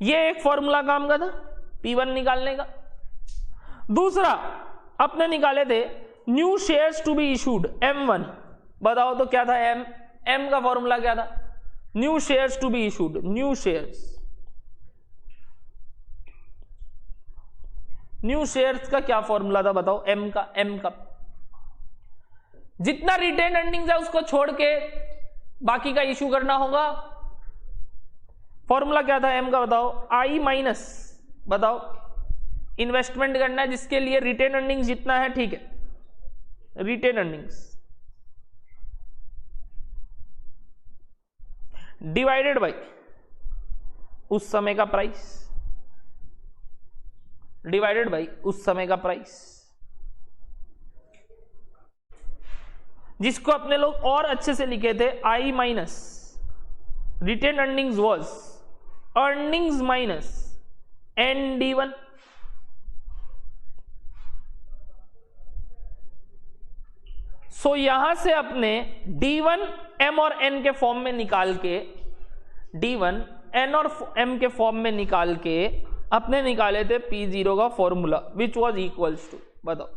ये एक फॉर्मूला काम का था P1 निकालने का। दूसरा अपने निकाले थे new shares to be issued, M1। बताओ तो क्या था M का फॉर्मूला क्या था? New shares to be issued, new shares. New shares का क्या फॉर्मूला था बताओ? M का जितना रिटेन अर्निंग्स है उसको छोड़ के बाकी का इशू करना होगा। फॉर्मूला क्या था M का बताओ? I माइनस, बताओ, इन्वेस्टमेंट करना है जिसके लिए रिटेन अर्निंग्स जितना है, ठीक है, रिटेन अर्निंग्स डिवाइडेड बाई उस समय का प्राइस, डिवाइडेड बाई उस समय का प्राइस, जिसको अपने लोग और अच्छे से लिखे थे I minus retained earnings was earnings minus ND1। सो यहां से अपने D1 M और N के फॉर्म में निकाल के, D1 N और M के फॉर्म में निकाल के अपने निकाले थे P0 का formula which was equals to, बताओ,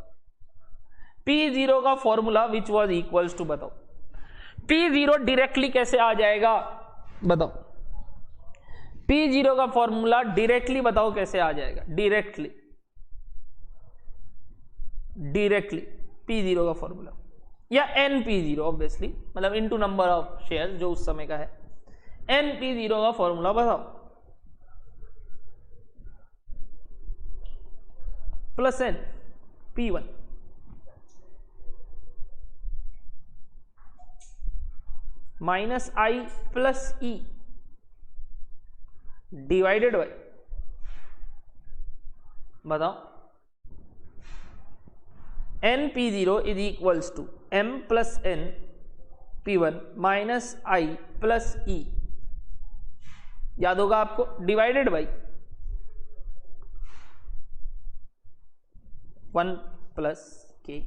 P0 का formula which was equals to, बताओ P0 डायरेक्टली कैसे आ जाएगा? बताओ P0 का फॉर्मूला डायरेक्टली बताओ कैसे आ जाएगा? डायरेक्टली P0 का फॉर्मूला, या NP0 ऑब्वियसली, मतलब इनटू नंबर ऑफ शेयर जो उस समय का है। NP0 का फॉर्मूला बताओ, plus N P1 minus I plus E divided by, बताओ, N P zero is equals to M plus N P1 minus I plus E, याद होगा आपको, divided by 1 plus K.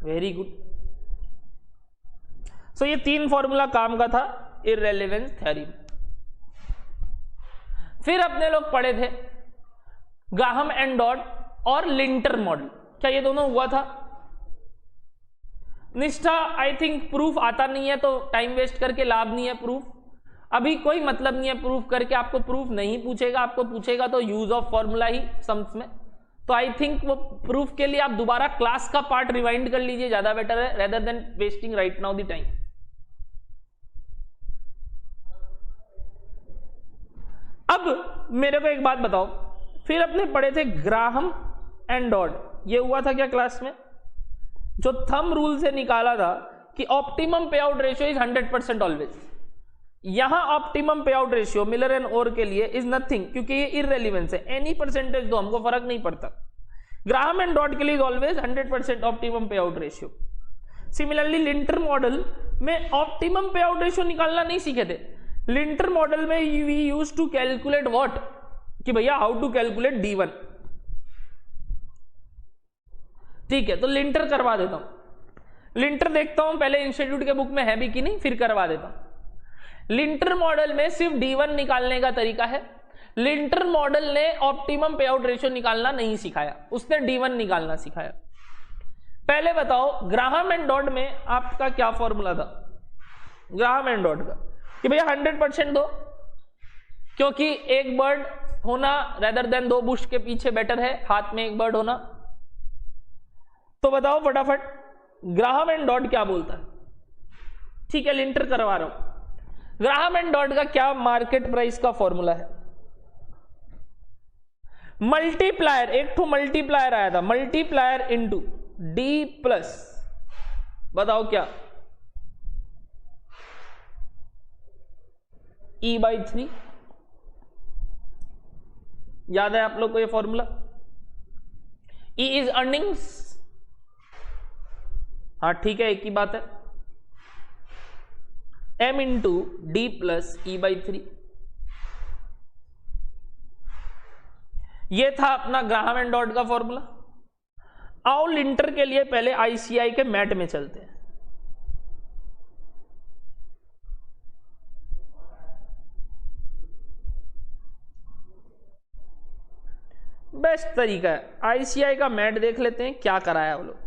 Very good. So ये 3 formula काम का था इररेलेवेंस theorem. फिर अपने लोग पढ़े थे ग्राहम एंड डॉट और लिंटर मॉडल। क्या ये दोनों हुआ था? निष्ठा आई थिंक प्रूफ आता नहीं है तो टाइम वेस्ट करके लाभ नहीं है। प्रूफ अभी कोई मतलब नहीं है, प्रूफ करके आपको प्रूफ नहीं पूछेगा, आपको पूछेगा तो use of formula he sums में। तो आई थिंक वो प्रूफ के लिए आप दोबारा क्लास का पार्ट रिवाइंड कर लीजिए, ज्यादा बेटर है rather than wasting right now the time. अब मेरे को एक बात बताओ, फिर अपने पढ़े थे ग्राहम एंड डॉट, ये हुआ था क्या क्लास में? जो थंब रूल से निकाला था कि optimum payout ratio is 100% always. यहां optimum payout ratio Miller and ओर के लिए इज नथिंग, क्योंकि ये इररेलेवेंस है, एनी परसेंटेज दो हमको फर्क नहीं पड़ता। ग्राहम एंड डॉट के लिए is always 100% optimum payout ratio. Similarly Lintner model में ऑप्टिमम पे आउट रेशियो निकालना नहीं सीखे थे। लिंटर मॉडल में we use to calculate what, कि भैया हाउ टू कैलकुलेट D1। ठीक है, तो लिंटर करवा देता हूं। लिंटर देखता हूं पहले इंस्टीट्यूट के बुक में है भी कि नहीं, फिर करवा देता हूं। लिंटर मॉडल में सिर्फ D1 निकालने का तरीका है। लिंटर मॉडल ने ऑप्टिमम पे आउट रेशियो निकालना नहीं सिखाया, उसने D1 निकालना सिखाया। पहले बताओ ग्राहम एंड डॉट में आपका क्या फॉर्मूला था? ग्राहम एंड डॉट का कि भैया 100% दो, क्योंकि एक बर्ड होना रेदर देन 2 बुश के पीछे बेटर है, हाथ में एक बर्ड होना। तो बताओ फटाफट ग्राहम एंड डॉट क्या बोलता है? ठीक है, लिंटर करवा रहा हूं। ग्राहम एंड डॉट का क्या मार्केट प्राइस का फॉर्मूला है? मल्टीप्लायर, एक तो मल्टीप्लायर आया था, मल्टीप्लायर इनटू डी प्लस, बताओ क्या? E/3। याद है आप लोग को ये फॉर्मूला? E इज अर्निंग्स, हाँ ठीक है, एक ही बात है। M into D plus E/3, ये था अपना ग्राहम एंड डॉट का फॉर्मूला। आओ लिंटर के लिए पहले ICI के मैट में चलते हैं। बेस्ट तरीका है, ICI का मैट देख लेते हैं क्या कराया वो लोग।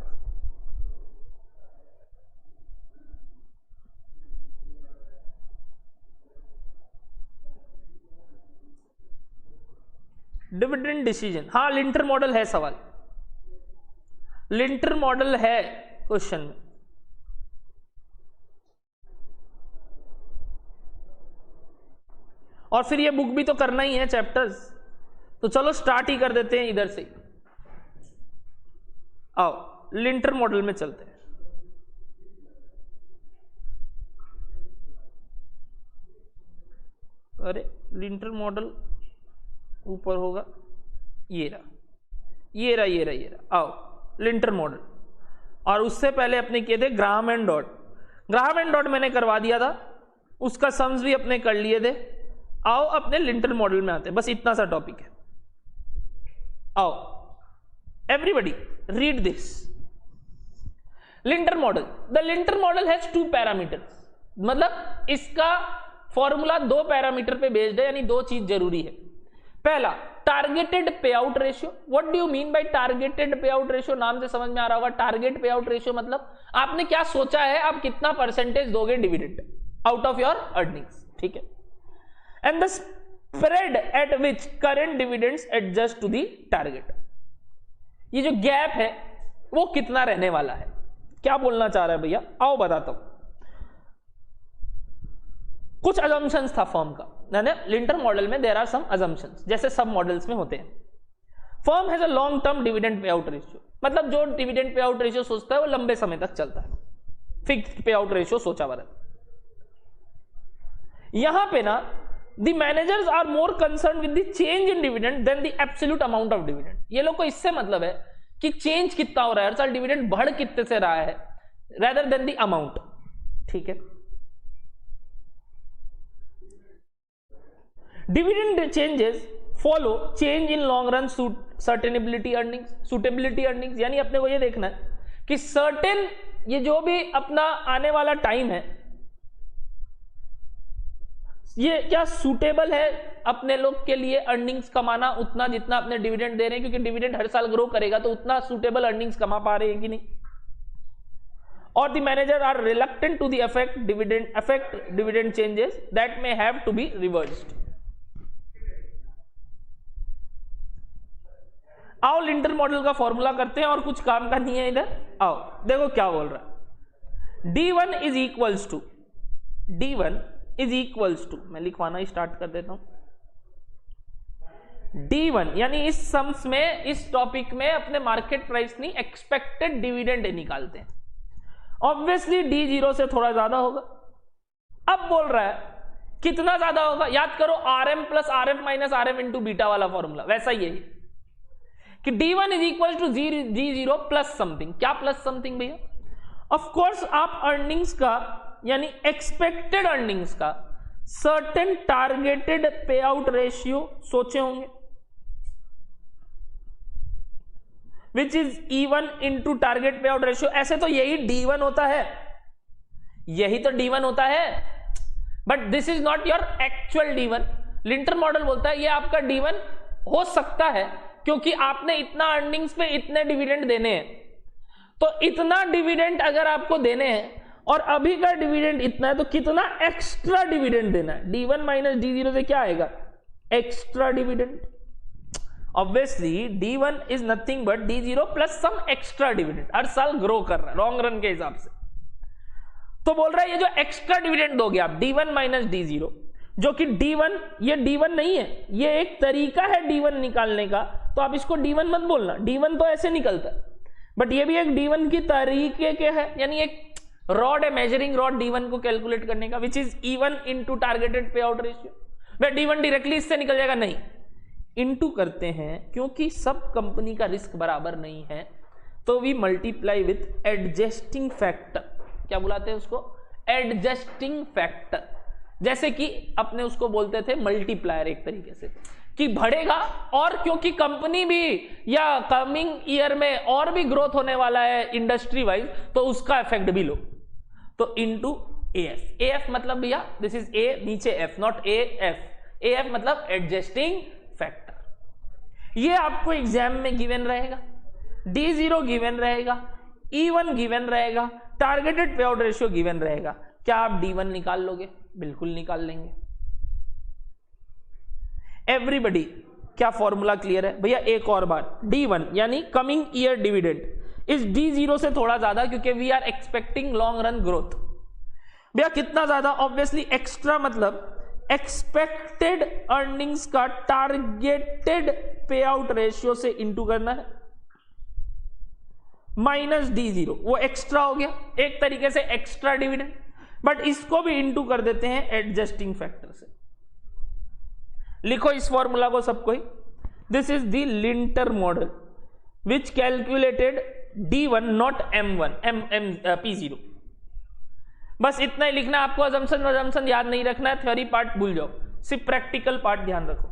डिविडेंड डिसीजन, हाँ लिंटर मॉडल है सवाल, लिंटर मॉडल है क्वेश्चन में। और फिर ये बुक भी तो करना ही है चैप्टर्स, तो चलो स्टार्ट ही कर देते हैं इधर से। आओ लिंटर मॉडल में चलते हैं। अरे लिंटर मॉडल ऊपर होगा, ये रहा, ये रहा, ये रहा, ये रहा। आओ लिंटर मॉडल, और उससे पहले अपने किए थे Graham and dot. Graham and dot मैंने करवा दिया था, उसका सम्स भी अपने कर लिए थे। आओ अपने लिंटर मॉडल में आते हैं, बस इतना सा टॉपिक है। आओ everybody read this. Lintel model, the Lintner model has 2 parameters, मतलब इसका फॉर्मूला 2 पैरामीटर पे बेस्ड है, यानी 2 चीज जरूरी है। पहला targeted payout ratio. What do you mean by targeted payout ratio? नाम से समझ में आ रहा होगा, टारगेट पे आउट रेशियो मतलब आपने क्या सोचा है, आप कितना परसेंटेज दोगे dividend out of your earnings, ठीक है। And the spread at which current dividends adjust to the target, ये जो गैप है वो कितना रहने वाला है, क्या बोलना चाह रहा है भैया? आओ बताता हूं। कुछ अजम्पशंस था फर्म का, लिंटर मॉडल में देयर आर सम अजम्पशंस, जैसे सब मॉडल्स में होते हैं। Firm has a long term dividend pay out ratio, मतलब जो डिविडेंड पे आउट रेशियो सोचता है वो लंबे समय तक चलता है, फिक्स्ड पे आउट रेशियो सोचा हुआ रहता है। यहां पे ना the managers are more concern with the change in dividend than the absolute amount of dividend. ये लोग को इससे मतलब है कि चेंज कितना हो रहा है, हर साल डिविडेंड बढ़ कितने से रहा है, रेदर देन द अमाउंट। ठीक है, dividend changes follow change in long run sustainability earnings, suitability earnings, यानी अपने को ये देखना है कि सर्टेन ये जो भी अपना आने वाला टाइम है ये क्या सूटेबल है अपने लोग के लिए अर्निंग्स कमाना उतना जितना अपने डिविडेंड दे रहे हैं, क्योंकि डिविडेंड हर साल ग्रो करेगा तो उतना सूटेबल अर्निंग्स कमा पा रहे हैं कि नहीं। और the manager are reluctant to the effect dividend changes that may have to be reversed. आओ लिंटर मॉडल का फॉर्मूला करते हैं और कुछ काम का नहीं है इधर। आओ देखो क्या बोल रहा है, D1 इज इक्वल्स टू मैं लिखवाना ही स्टार्ट कर देता हूं। D1 यानी इस सम्स में, इस टॉपिक में अपने मार्केट प्राइस नहीं एक्सपेक्टेड डिविडेंड निकालते हैं। ऑब्वियसली D0 से थोड़ा ज्यादा होगा। अब बोल रहा है कितना ज्यादा होगा, याद करो RM plus RF minus RM into beta वाला फॉर्मूला, वैसा ही है कि D1 is equal to D0 plus something. क्या प्लस समथिंग भैया? ऑफ कोर्स आप अर्निंग्स का यानी एक्सपेक्टेड अर्निंग्स का certain targeted payout ratio सोचे होंगे, which is E1 into target payout ratio. ऐसे तो यही D1 होता है, यही तो D1 होता है, but this is not your actual D1। Lintel model बोलता है ये आपका D1 हो सकता है क्योंकि आपने इतना अर्निंग्स पे इतने डिविडेंड देने हैं, तो इतना डिविडेंड अगर आपको देने हैं और अभी का डिविडेंड इतना है तो कितना एक्स्ट्रा डिविडेंड देना है। D1 माइनस D0 से क्या आएगा? Extra dividend. Obviously D1 is nothing but D0 plus some extra dividend, हर साल ग्रो कर रहा है लॉन्ग रन के हिसाब से। तो बोल रहा है ये जो एक्स्ट्रा डिविडेंड दोगे आप D1 माइनस D0, जो कि D1 ये D1 नहीं है, ये एक तरीका है D1 निकालने का, तो आप इसको D1 मत बोलना। D1 तो ऐसे निकलता है, बट ये भी एक D1 की तरीके के है, यानी एक रॉड है, मेजरिंग रॉड D1 को कैलकुलेट करने का, विच is E1 into targeted payout ratio. वह D1 डायरेक्टली इससे निकल जाएगा, नहीं, इंटू करते हैं क्योंकि सब कंपनी का रिस्क बराबर नहीं है, तो we multiply with adjusting factor. क्या बुलाते हैं उसको? Adjusting factor. जैसे कि अपने उसको बोलते थे मल्टीप्लायर एक तरीके से, कि बढ़ेगा और क्योंकि कंपनी भी या कमिंग ईयर में और भी ग्रोथ होने वाला है इंडस्ट्री वाइज, तो उसका इफेक्ट भी लो, तो इनटू AF। AF मतलब भैया दिस इज A नीचे F, नॉट AF। AF मतलब एडजस्टिंग फैक्टर। ये आपको एग्जाम में गिवन रहेगा, D0 गिवन रहेगा, E1 गिवन रहेगा, targeted payout ratio given रहेगा। क्या आप D1 निकाल लोगे? बिल्कुल निकाल लेंगे। एवरीबडी, क्या फॉर्मूला क्लियर है भैया? एक और बार, D1 यानी कमिंग ईयर डिविडेंड इस D0 से थोड़ा ज्यादा, क्योंकि we are expecting long run growth. भैया कितना ज्यादा? ऑब्वियसली एक्स्ट्रा मतलब एक्सपेक्टेड अर्निंग्स का टारगेटेड पे आउट रेशियो से इंटू करना है, माइनस D0, वो एक्स्ट्रा हो गया, एक तरीके से एक्स्ट्रा डिविडेंड, बट इसको भी इंटू कर देते हैं एडजस्टिंग फैक्टर से। लिखो इस फॉर्मूला को सबको ही, this is the Lintner model which calculated D1 not M1 P0। बस इतना ही लिखना आपको, अजम्पशन याद नहीं रखना है, थ्योरी पार्ट भूल जाओ, सिर्फ प्रैक्टिकल पार्ट ध्यान रखो।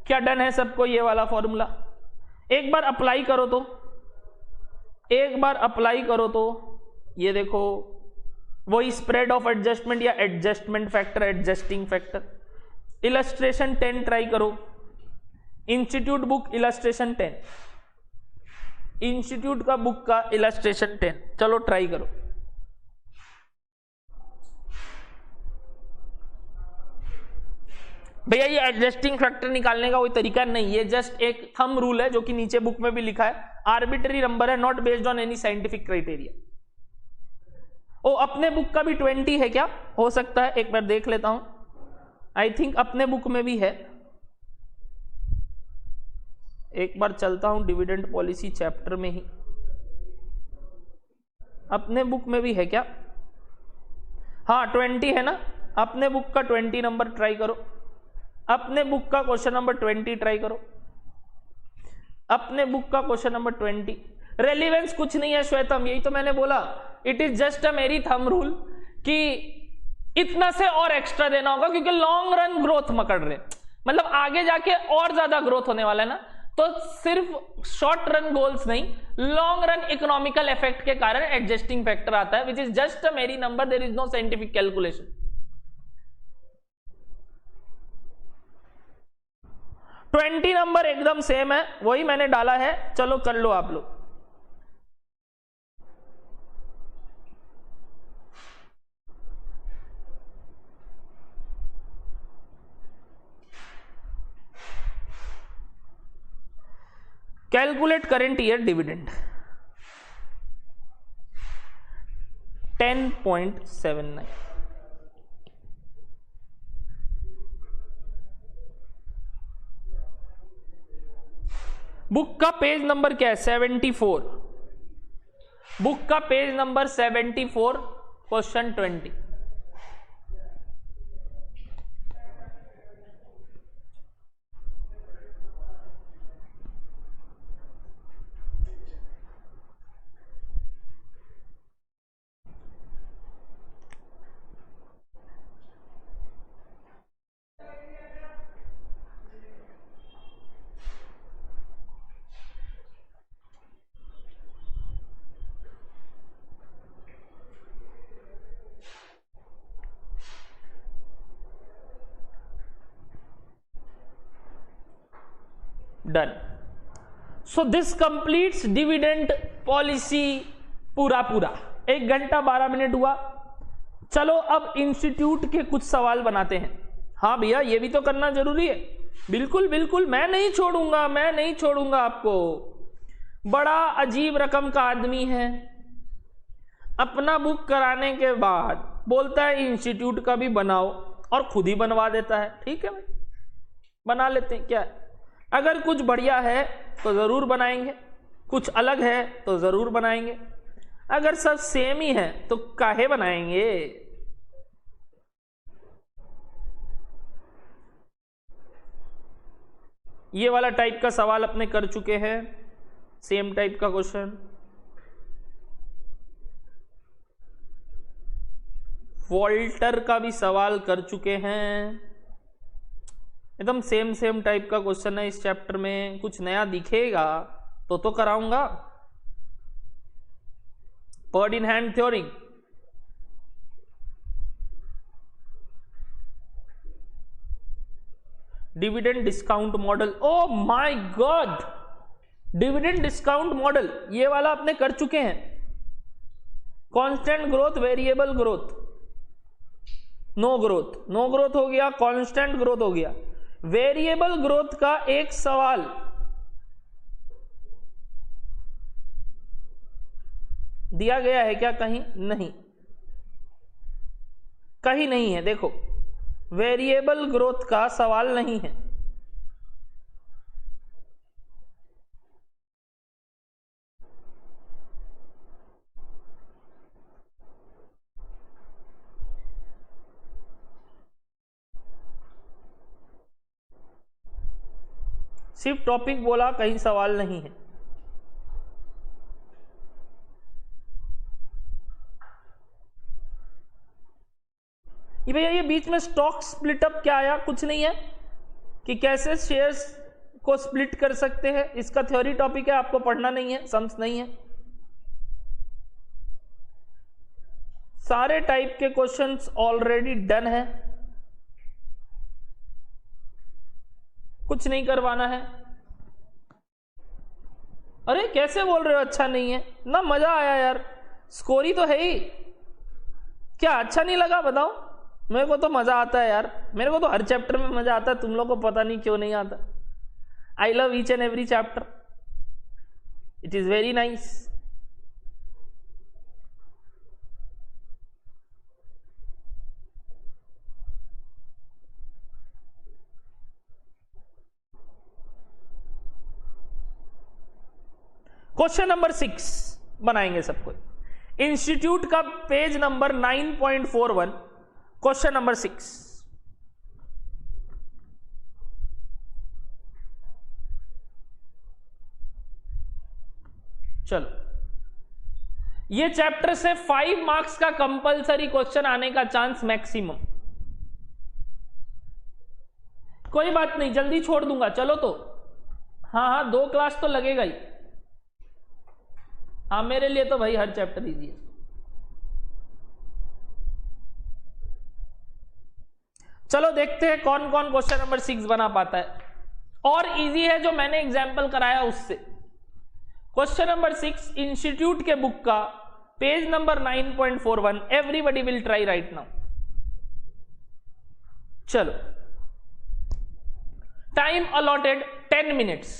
क्या डन है सबको ये वाला फॉर्मूला? एक बार अप्लाई करो तो, एक बार अप्लाई करो तो ये देखो वही स्प्रेड ऑफ एडजस्टमेंट या adjustment factor, adjusting factor. Illustration 10 try करो, इंस्टीट्यूट बुक इलस्ट्रेशन 10, इंस्टीट्यूट का बुक का इलस्ट्रेशन 10, चलो ट्राई करो। भैया ये एडजस्टिंग फैक्टर निकालने का कोई तरीका नहीं, ये जस्ट एक थंब रूल है जो कि नीचे बुक में भी लिखा है, आर्बिट्री नंबर है, not based on any scientific criteria. ओ अपने बुक का भी 20 है क्या? हो सकता है, एक बार देख लेता हूं। आई थिंक अपने बुक में भी है। एक बार चलता हूं डिविडेंड पॉलिसी चैप्टर में ही, अपने बुक में भी है क्या? हाँ 20 है ना, अपने बुक का 20 नंबर ट्राई करो, अपने बुक का क्वेश्चन नंबर 20 ट्राई करो, अपने बुक का क्वेश्चन नंबर 20। रेलिवेंस कुछ नहीं है श्वेतम, यही तो मैंने बोला, इट इज जस्ट अ मेरी थंब रूल कि इतना से और एक्स्ट्रा देना होगा क्योंकि लॉन्ग रन ग्रोथ पकड़ रहे, मतलब आगे जाके और ज्यादा ग्रोथ होने वाला है ना, तो सिर्फ शॉर्ट रन गोल्स नहीं, लॉन्ग रन इकोनॉमिकल इफेक्ट के कारण एडजस्टिंग फैक्टर आता है, which is just a mere number, there is no scientific calculation. 20 number एकदम सेम है, वही मैंने डाला है, चलो कर लो आप लोग। Calculate current year dividend 10.79। Book का पेज नंबर क्या है? 74। बुक का page number 74, question 20। Done. So this completes dividend policy पूरा पूरा। 1 घंटा 12 मिनट हुआ। चलो अब इंस्टीट्यूट के कुछ सवाल बनाते हैं। हाँ भैया ये भी तो करना जरूरी है, बिल्कुल बिल्कुल, मैं नहीं छोड़ूंगा, मैं नहीं छोड़ूंगा आपको। बड़ा अजीब रकम का आदमी है, अपना बुक कराने के बाद बोलता है इंस्टीट्यूट का भी बनाओ और खुद ही बनवा देता है। ठीक है भाई, बना लेते हैं, क्या है? अगर कुछ बढ़िया है तो जरूर बनाएंगे, कुछ अलग है तो जरूर बनाएंगे, अगर सब सेम ही है तो काहे बनाएंगे। ये वाला टाइप का सवाल अपने कर चुके हैं, सेम टाइप का क्वेश्चन। वॉल्टर का भी सवाल कर चुके हैं, एकदम सेम सेम टाइप का क्वेश्चन है। इस चैप्टर में कुछ नया दिखेगा तो कराऊंगा। Bird in hand theory, dividend discount model, oh my God, dividend discount model ये वाला अपने कर चुके हैं। Constant growth, variable growth, no growth, no growth हो गया, कांस्टेंट ग्रोथ हो गया। वेरिएबल ग्रोथ का एक सवाल दिया गया है क्या? कहीं नहीं, कहीं नहीं है। देखो वेरिएबल ग्रोथ का सवाल नहीं है। सिर्फ टॉपिक बोला, कहीं सवाल नहीं है। ये भैया ये बीच में स्टॉक स्प्लिट अप क्या आया? कुछ नहीं है कि कैसे शेयर्स को स्प्लिट कर सकते हैं, इसका थ्योरी टॉपिक है, आपको पढ़ना नहीं है, सम्स नहीं है। सारे टाइप के क्वेश्चंस ऑलरेडी डन है, कुछ नहीं करवाना है। अरे कैसे बोल रहे हो अच्छा नहीं है? ना मजा आया यार, स्कोर ही तो है ही। क्या अच्छा नहीं लगा बताओ? मेरे को तो मजा आता है यार, मेरे को तो हर चैप्टर में मजा आता है, तुम लोग को पता नहीं क्यों नहीं आता। I love each and every chapter, it is very nice. Question number 6 बनाएंगे सबको। इंस्टीट्यूट का पेज नंबर 9.41, क्वेश्चन नंबर 6। चलो, ये चैप्टर से 5 मार्क्स का कंपलसरी क्वेश्चन आने का चांस मैक्सिमम। कोई बात नहीं, जल्दी छोड़ दूंगा। चलो तो हाँ 2 क्लास तो लगेगा ही। हाँ, मेरे लिए तो भाई हर चैप्टर इजी है। चलो देखते हैं कौन कौन क्वेश्चन नंबर 6 बना पाता है, और इजी है जो मैंने एग्जाम्पल कराया उससे। क्वेश्चन नंबर 6 इंस्टीट्यूट के बुक का page number 9.41, everybody will try right now. चलो, टाइम अलॉटेड 10 मिनट्स।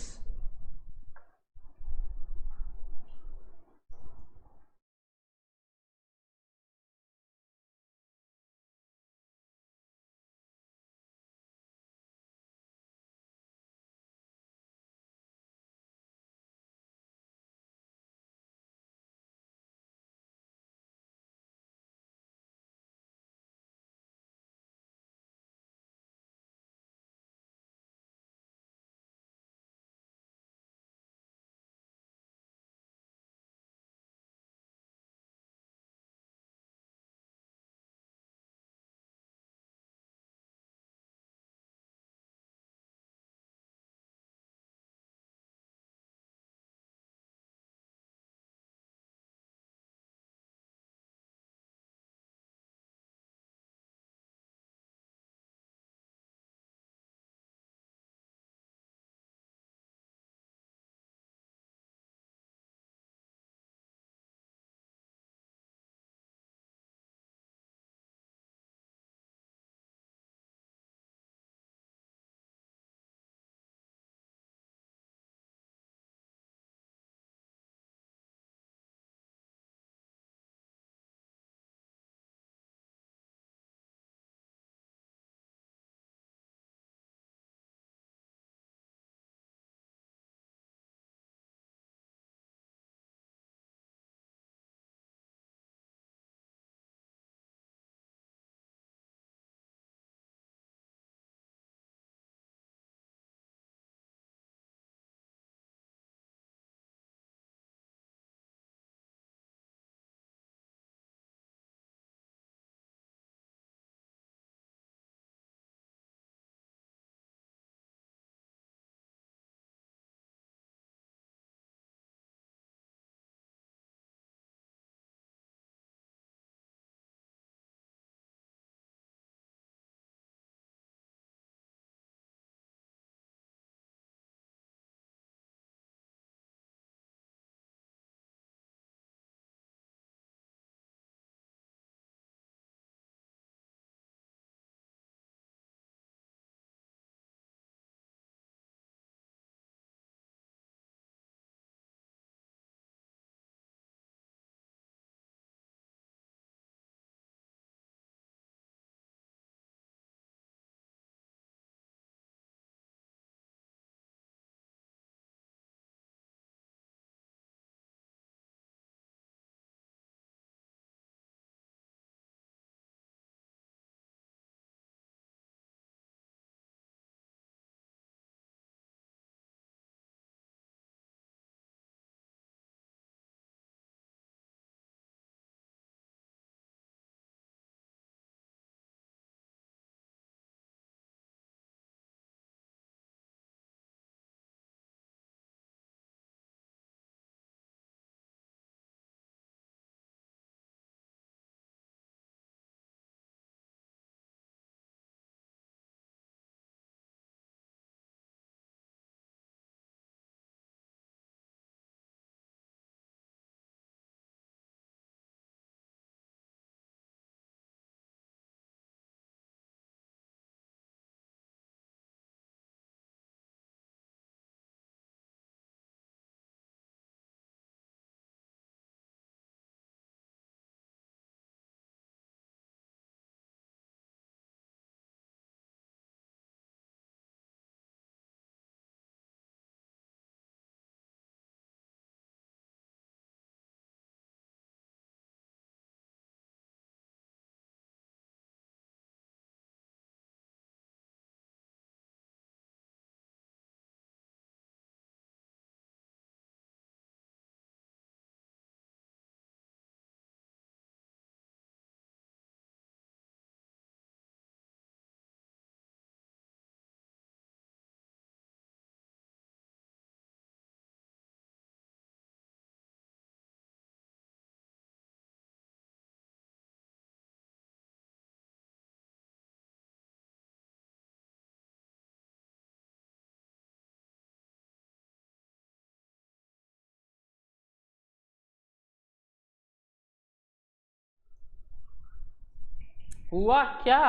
हुआ क्या?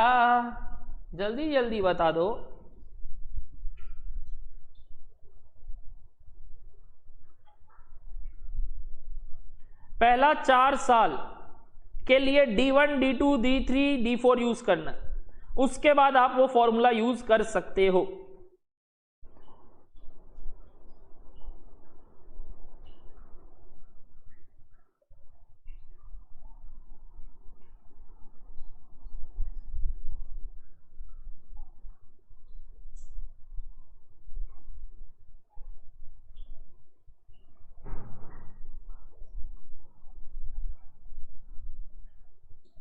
जल्दी जल्दी बता दो। पहला 4 साल के लिए D1, D2, D3, D4 use करना, उसके बाद आप वो फॉर्मूला यूज कर सकते हो।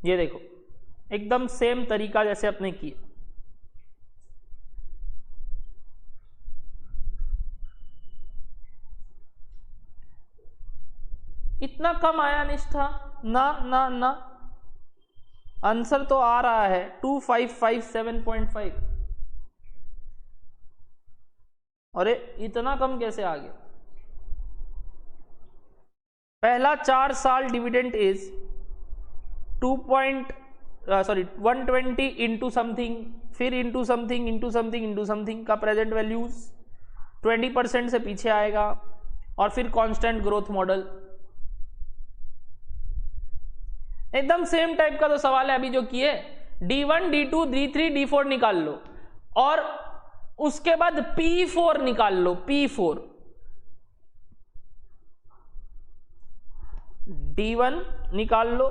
ये देखो एकदम सेम तरीका जैसे अपने किया। इतना कम आया निष्ठा? ना ना ना, आंसर तो आ रहा है 2557.5। अरे इतना कम कैसे आ गया? पहला 4 साल डिविडेंड इज 120 इंटू समथिंग, फिर into something into something into something का प्रेजेंट वैल्यूज 20% से पीछे आएगा, और फिर कांस्टेंट ग्रोथ मॉडल। एकदम सेम टाइप का तो सवाल है अभी जो किए। D1, D2, D3, D4 निकाल लो, और उसके बाद P4 निकाल लो। P4 D1 निकाल लो,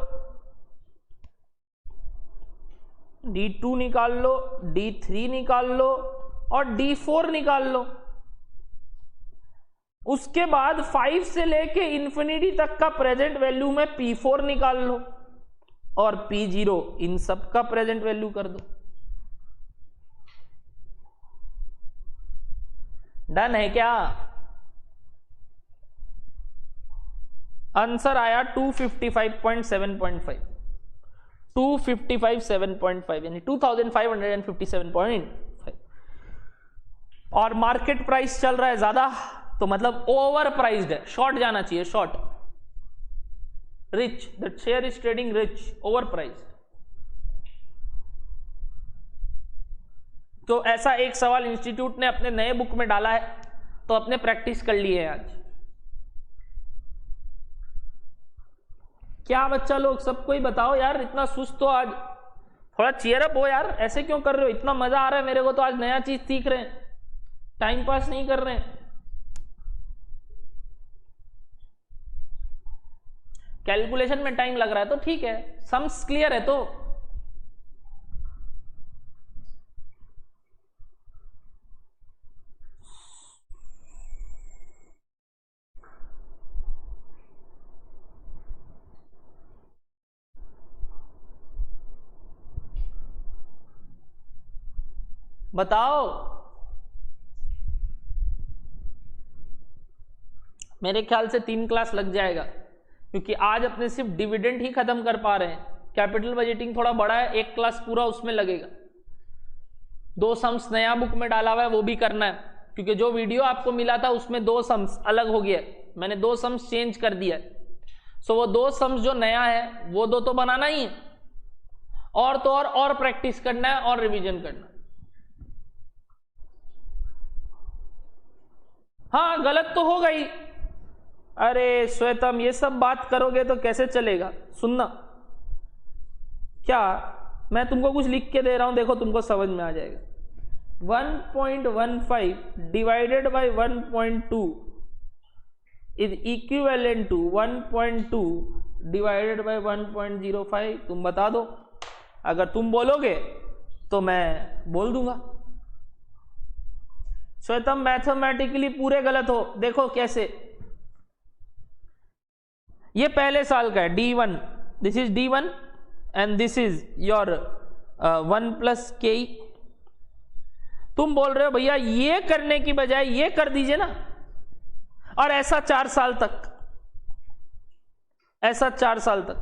D2 निकाल लो, D3 निकाल लो, और D4 निकाल लो। उसके बाद 5 से लेके इंफिनिटी तक का प्रेजेंट वैल्यू में P4 निकाल लो, और P0 इन सब का प्रेजेंट वैल्यू कर दो। डन है क्या? आंसर आया 255.7.5, 255.7.5 यानी 2557.5। और मार्केट प्राइस चल रहा है ज्यादा, तो मतलब ओवर प्राइस्ड है, शॉर्ट जाना चाहिए, short. Rich, that share is trading rich, over priced. तो ऐसा एक सवाल इंस्टीट्यूट ने अपने नए बुक में डाला है, तो अपने प्रैक्टिस कर लिए है आज। क्या बच्चा लोग, सबको ही बताओ यार, इतना सुस्त हो आज, थोड़ा चीयर अप हो यार, ऐसे क्यों कर रहे हो? इतना मजा आ रहा है मेरे को तो, आज नया चीज सीख रहे हैं, टाइम पास नहीं कर रहे हैं। कैलकुलेशन में टाइम लग रहा है तो ठीक है, सम्स क्लियर है तो। बताओ। मेरे ख्याल से 3 क्लास लग जाएगा, क्योंकि आज अपने सिर्फ डिविडेंड ही खत्म कर पा रहे हैं। कैपिटल बजटिंग थोड़ा बड़ा है, 1 क्लास पूरा उसमें लगेगा। 2 सम्स नया बुक में डाला हुआ है, वो भी करना है, क्योंकि जो वीडियो आपको मिला था उसमें 2 सम्स अलग हो गया, मैंने 2 सम्स चेंज कर दिया है। सो वो 2 सम्स जो नया है वो 2 तो बनाना ही है, और तो और प्रैक्टिस करना है और रिवीजन करना है। हाँ गलत तो हो गई। अरे श्वेतम, ये सब बात करोगे तो कैसे चलेगा? सुनना, क्या मैं तुमको कुछ लिख के दे रहा हूं, देखो तुमको समझ में आ जाएगा। 1.15 divided by 1.2 is equivalent to 1.2 divided by 1.05। तुम बता दो, अगर तुम बोलोगे तो मैं बोल दूंगा। श्वेतम मैथमेटिकली पूरे गलत हो, देखो कैसे। ये पहले साल का है D1, this is D1 and this is your 1 plus के। तुम बोल रहे हो भैया ये करने की बजाय ये कर दीजिए ना, और ऐसा 4 साल तक, ऐसा 4 साल तक।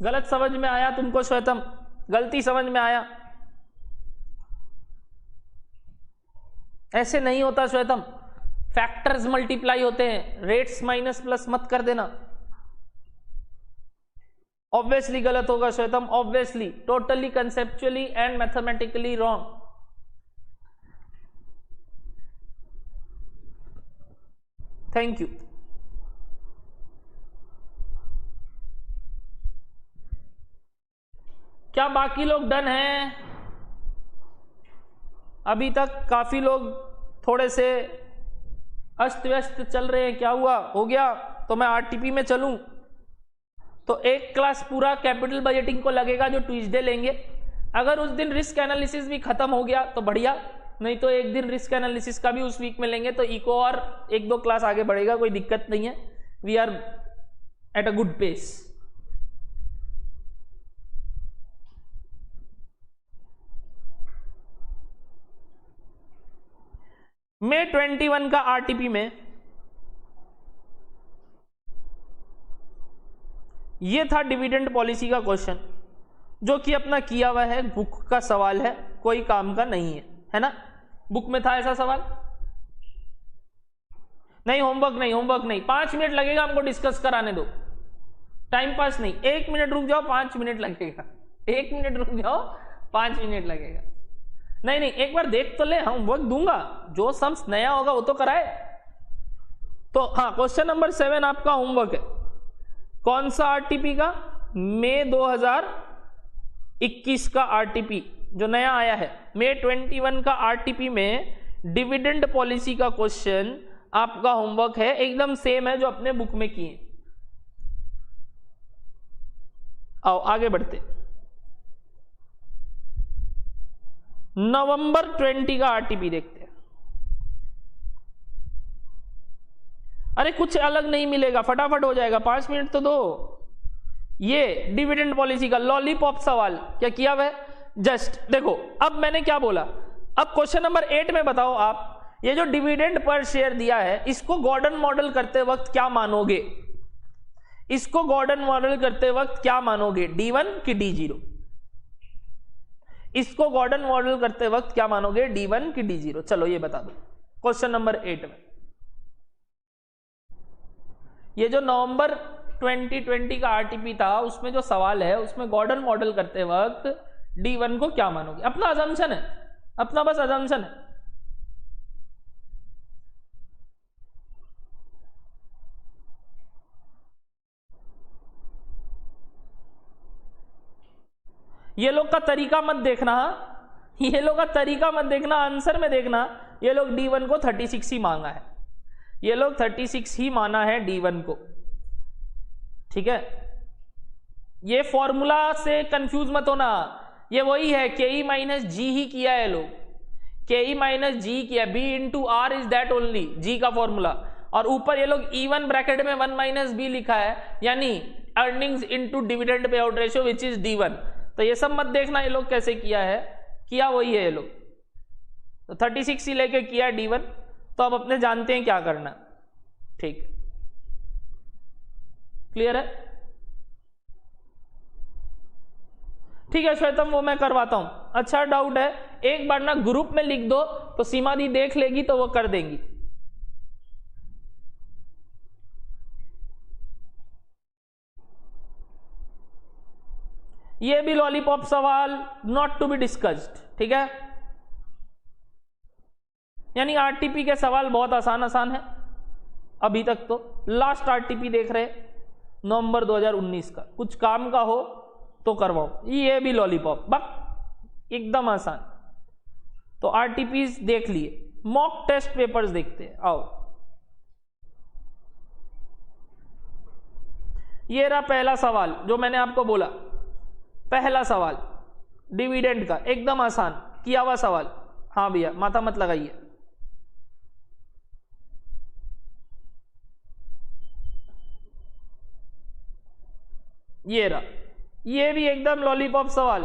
गलत समझ में आया तुमको श्वेतम? गलती समझ में आया? ऐसे नहीं होता श्वेतम, फैक्टर्स मल्टीप्लाई होते हैं, रेट्स माइनस प्लस मत कर देना। ऑब्वियसली गलत होगा Shwetam, obviously, totally conceptually and mathematically wrong. Thank you. क्या बाकी लोग डन हैं? अभी तक काफी लोग थोड़े से अस्त व्यस्त चल रहे हैं, क्या हुआ, हो गया? तो मैं आरटीपी में चलूं तो एक क्लास पूरा कैपिटल बजटिंग को लगेगा जो ट्यूसडे लेंगे। अगर उस दिन रिस्क एनालिसिस भी खत्म हो गया तो बढ़िया, नहीं तो एक दिन रिस्क एनालिसिस का भी उस वीक में लेंगे तो इको और एक दो क्लास आगे बढ़ेगा, कोई दिक्कत नहीं है। We are at a good pace. May 21 का आरटीपी में ये था डिविडेंड पॉलिसी का क्वेश्चन, जो कि अपना किया हुआ है, बुक का सवाल है, कोई काम का नहीं है ना? बुक में था ऐसा सवाल? नहीं, होमवर्क नहीं, होमवर्क नहीं, 5 मिनट लगेगा हमको डिस्कस कराने दो, टाइम पास नहीं। 1 मिनट रुक जाओ, 5 मिनट लगेगा। 1 मिनट रुक जाओ, 5 मिनट लगेगा। नहीं नहीं, एक बार देख तो ले, होमवर्क दूंगा, जो सम्स नया होगा वो तो कराए। तो हाँ, क्वेश्चन नंबर 7 आपका होमवर्क है। कौन सा आरटीपी का? मई 2021 का आरटीपी जो नया आया है, मई 21 का आरटीपी में डिविडेंड पॉलिसी का क्वेश्चन आपका होमवर्क है, एकदम सेम है जो अपने बुक में किए। आओ आगे बढ़ते। नवंबर 20 का आरटीपी देखते हैं। अरे कुछ अलग नहीं मिलेगा, फटाफट हो जाएगा, 5 मिनट तो दो। ये डिविडेंड पॉलिसी का लॉलीपॉप सवाल क्या किया हुआ है, जस्ट देखो। अब मैंने क्या बोला, अब क्वेश्चन नंबर 8 में बताओ आप, ये जो डिविडेंड पर शेयर दिया है, इसको गॉर्डन मॉडल करते वक्त क्या मानोगे? इसको गॉर्डन मॉडल करते वक्त क्या मानोगे, D1 कि D0? इसको गॉर्डन मॉडल करते वक्त क्या मानोगे, D1 कि D0? चलो ये बता दो क्वेश्चन नंबर 8 में। ये जो नवंबर 2020 का आरटीपी था, उसमें जो सवाल है, उसमें गॉर्डन मॉडल करते वक्त D1 को क्या मानोगे? अपना अजम्पशन है, अपना बस अजम्पशन है। ये लोग का तरीका मत देखना, ये लोग का तरीका मत देखना, आंसर में देखना। ये लोग D1 को 36 ही मांगा है, ये लोग 36 ही माना है D1 को, ठीक है? ये फॉर्मूला से कंफ्यूज मत होना, ये वही है, KE माइनस जी ही किया है लोग, KE माइनस जी किया, B into R is that only, G का फॉर्मूला। और ऊपर ये लोग E1 ब्रैकेट में 1 माइनस बी लिखा है, यानी earnings into dividend pay out ratio which is D1। तो ये सब मत देखना ये लोग कैसे किया है, किया वही है ये लोग। तो 36 ही लेके किया D1, तो अब अपने जानते हैं क्या करना, ठीक? क्लियर है? ठीक है श्वेतम, वो मैं करवाता हूं। अच्छा डाउट है, एक बार ना ग्रुप में लिख दो तो सीमा दी देख लेगी तो वो कर देंगी। ये भी लॉलीपॉप सवाल, नॉट टू बी डिस्कस्ड, ठीक है? यानी आरटीपी के सवाल बहुत आसान आसान है अभी तक। तो लास्ट आरटीपी देख रहे नवंबर 2019 का, कुछ काम का हो तो करवाओ। ये भी लॉलीपॉप, बस एकदम आसान। तो आरटीपीज देख लिए, मॉक टेस्ट पेपर्स देखते हैं, आओ। ये रहा पहला सवाल जो मैंने आपको बोला, पहला सवाल डिविडेंड का, एकदम आसान किया हुआ सवाल। हाँ भैया, माथा मत लगाइए। ये रहा, ये भी एकदम लॉलीपॉप सवाल।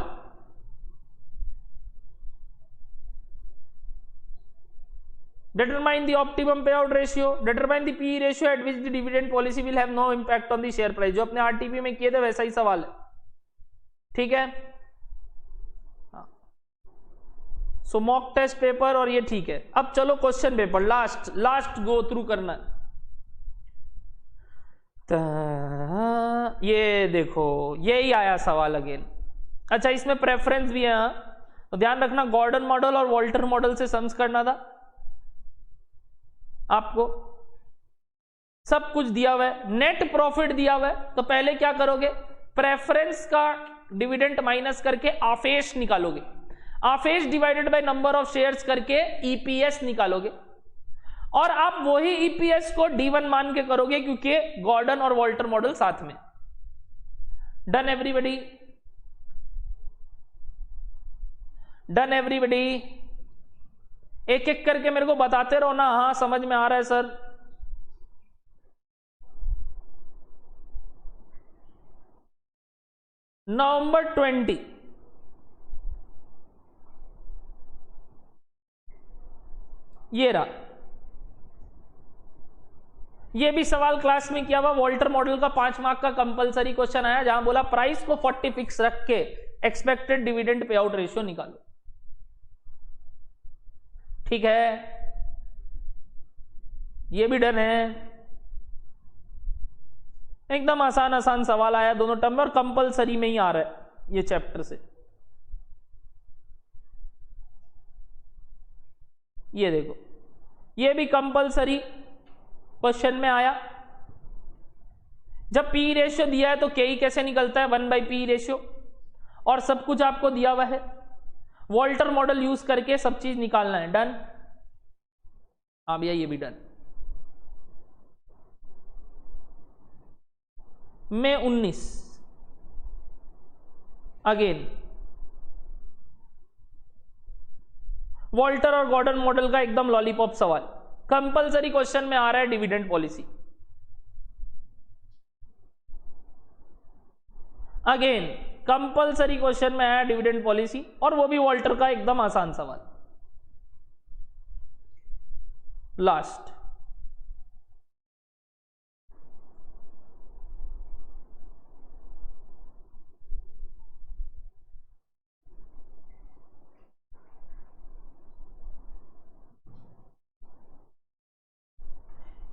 Determine the optimum payout ratio, determine the PE ratio at which the dividend policy will have no impact on the share price। जो अपने आरटीपी में किए थे वैसा ही सवाल है, ठीक है? सो मॉक टेस्ट पेपर और ये ठीक है। अब चलो question paper, last go through करना। ये देखो यही आया सवाल अगेन। अच्छा इसमें प्रेफरेंस भी है, तो ध्यान रखना गॉर्डन मॉडल और वॉल्टर मॉडल से सम्स करना था आपको। सब कुछ दिया हुआ है, नेट प्रॉफिट दिया हुआ है, तो पहले क्या करोगे, प्रेफरेंस का डिविडेंड माइनस करके आफेश निकालोगे, आफेश divided by number of shares करके ईपीएस निकालोगे, और आप वही ईपीएस को D1 मान के करोगे क्योंकि गॉर्डन और वॉल्टर मॉडल साथ में। डन एवरीबॉडी, डन एवरीबॉडी, एक एक करके मेरे को बताते रहो ना। हाँ समझ में आ रहा है सर। नवंबर 20 ये रहा, ये भी सवाल क्लास में किया हुआ, वॉल्टर मॉडल का 5 मार्क का कंपलसरी क्वेश्चन आया, जहां बोला प्राइस को 40 फिक्स रख के expected dividend pay out ratio निकालो। ठीक है, ये भी डन है, एकदम आसान आसान सवाल आया दोनों टर्म में, और कंपलसरी में ही आ रहा है ये चैप्टर से। ये देखो ये भी कंपलसरी क्वेश्चन में आया। जब पी रेशियो दिया है तो के कैसे निकलता है, 1/p रेशियो, और सब कुछ आपको दिया हुआ है, वॉल्टर मॉडल यूज करके सब चीज निकालना है। डन, हाँ भैया ये भी डन। मई 19 अगेन वॉल्टर और गॉर्डन मॉडल का एकदम लॉलीपॉप सवाल, कंपलसरी क्वेश्चन में आ रहा है dividend policy. Again compulsory question में आया डिविडेंड पॉलिसी, और वो भी वॉल्टर का एकदम आसान सवाल। लास्ट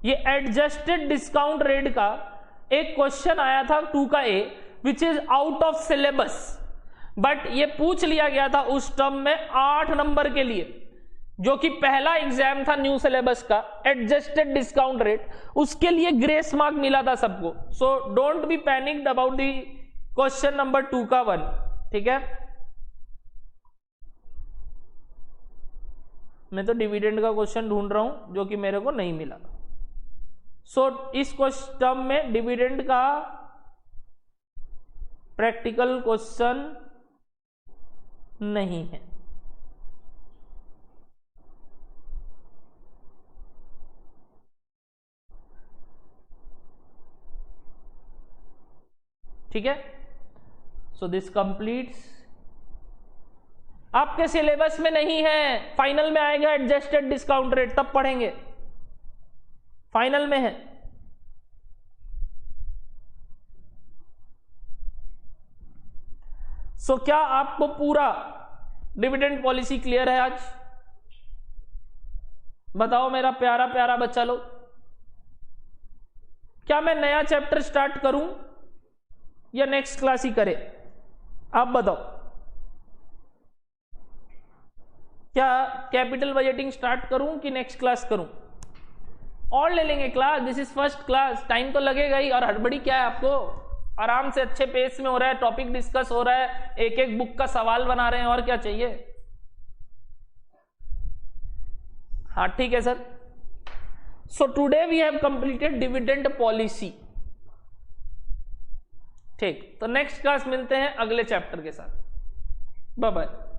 ये एडजस्टेड डिस्काउंट रेट का एक क्वेश्चन आया था 2 का A, which is out of syllabus, but ये पूछ लिया गया था उस टर्म में 8 नंबर के लिए, जो कि पहला एग्जाम था न्यू सिलेबस का, एडजस्टेड डिस्काउंट रेट, उसके लिए ग्रेस मार्क मिला था सबको। So don't be panicked about the question number 2 का 1। ठीक है, मैं तो डिविडेंड का क्वेश्चन ढूंढ रहा हूं जो कि मेरे को नहीं मिला। सो इस टर्म में डिविडेंड का प्रैक्टिकल क्वेश्चन नहीं है। ठीक है, सो दिस कंप्लीट्स। आपके सिलेबस में नहीं है, फाइनल में आएगा एडजस्टेड डिस्काउंट रेट, तब पढ़ेंगे, फाइनल में है। सो क्या आपको पूरा डिविडेंड पॉलिसी क्लियर है आज? बताओ मेरा प्यारा प्यारा बच्चा लोग, क्या मैं नया चैप्टर स्टार्ट करूं या नेक्स्ट क्लास ही करे? आप बताओ, क्या कैपिटल बजटिंग स्टार्ट करूं कि नेक्स्ट क्लास करूं? और ले लेंगे class, this is first class, time तो लगेगा ही, और हड़बड़ी क्या है आपको? आराम से अच्छे पेस में हो रहा है, टॉपिक डिस्कस हो रहा है, एक एक बुक का सवाल बना रहे हैं, और क्या चाहिए? हाँ ठीक है sir. So today we have completed dividend policy. ठीक, तो नेक्स्ट क्लास मिलते हैं अगले चैप्टर के साथ। Bye bye.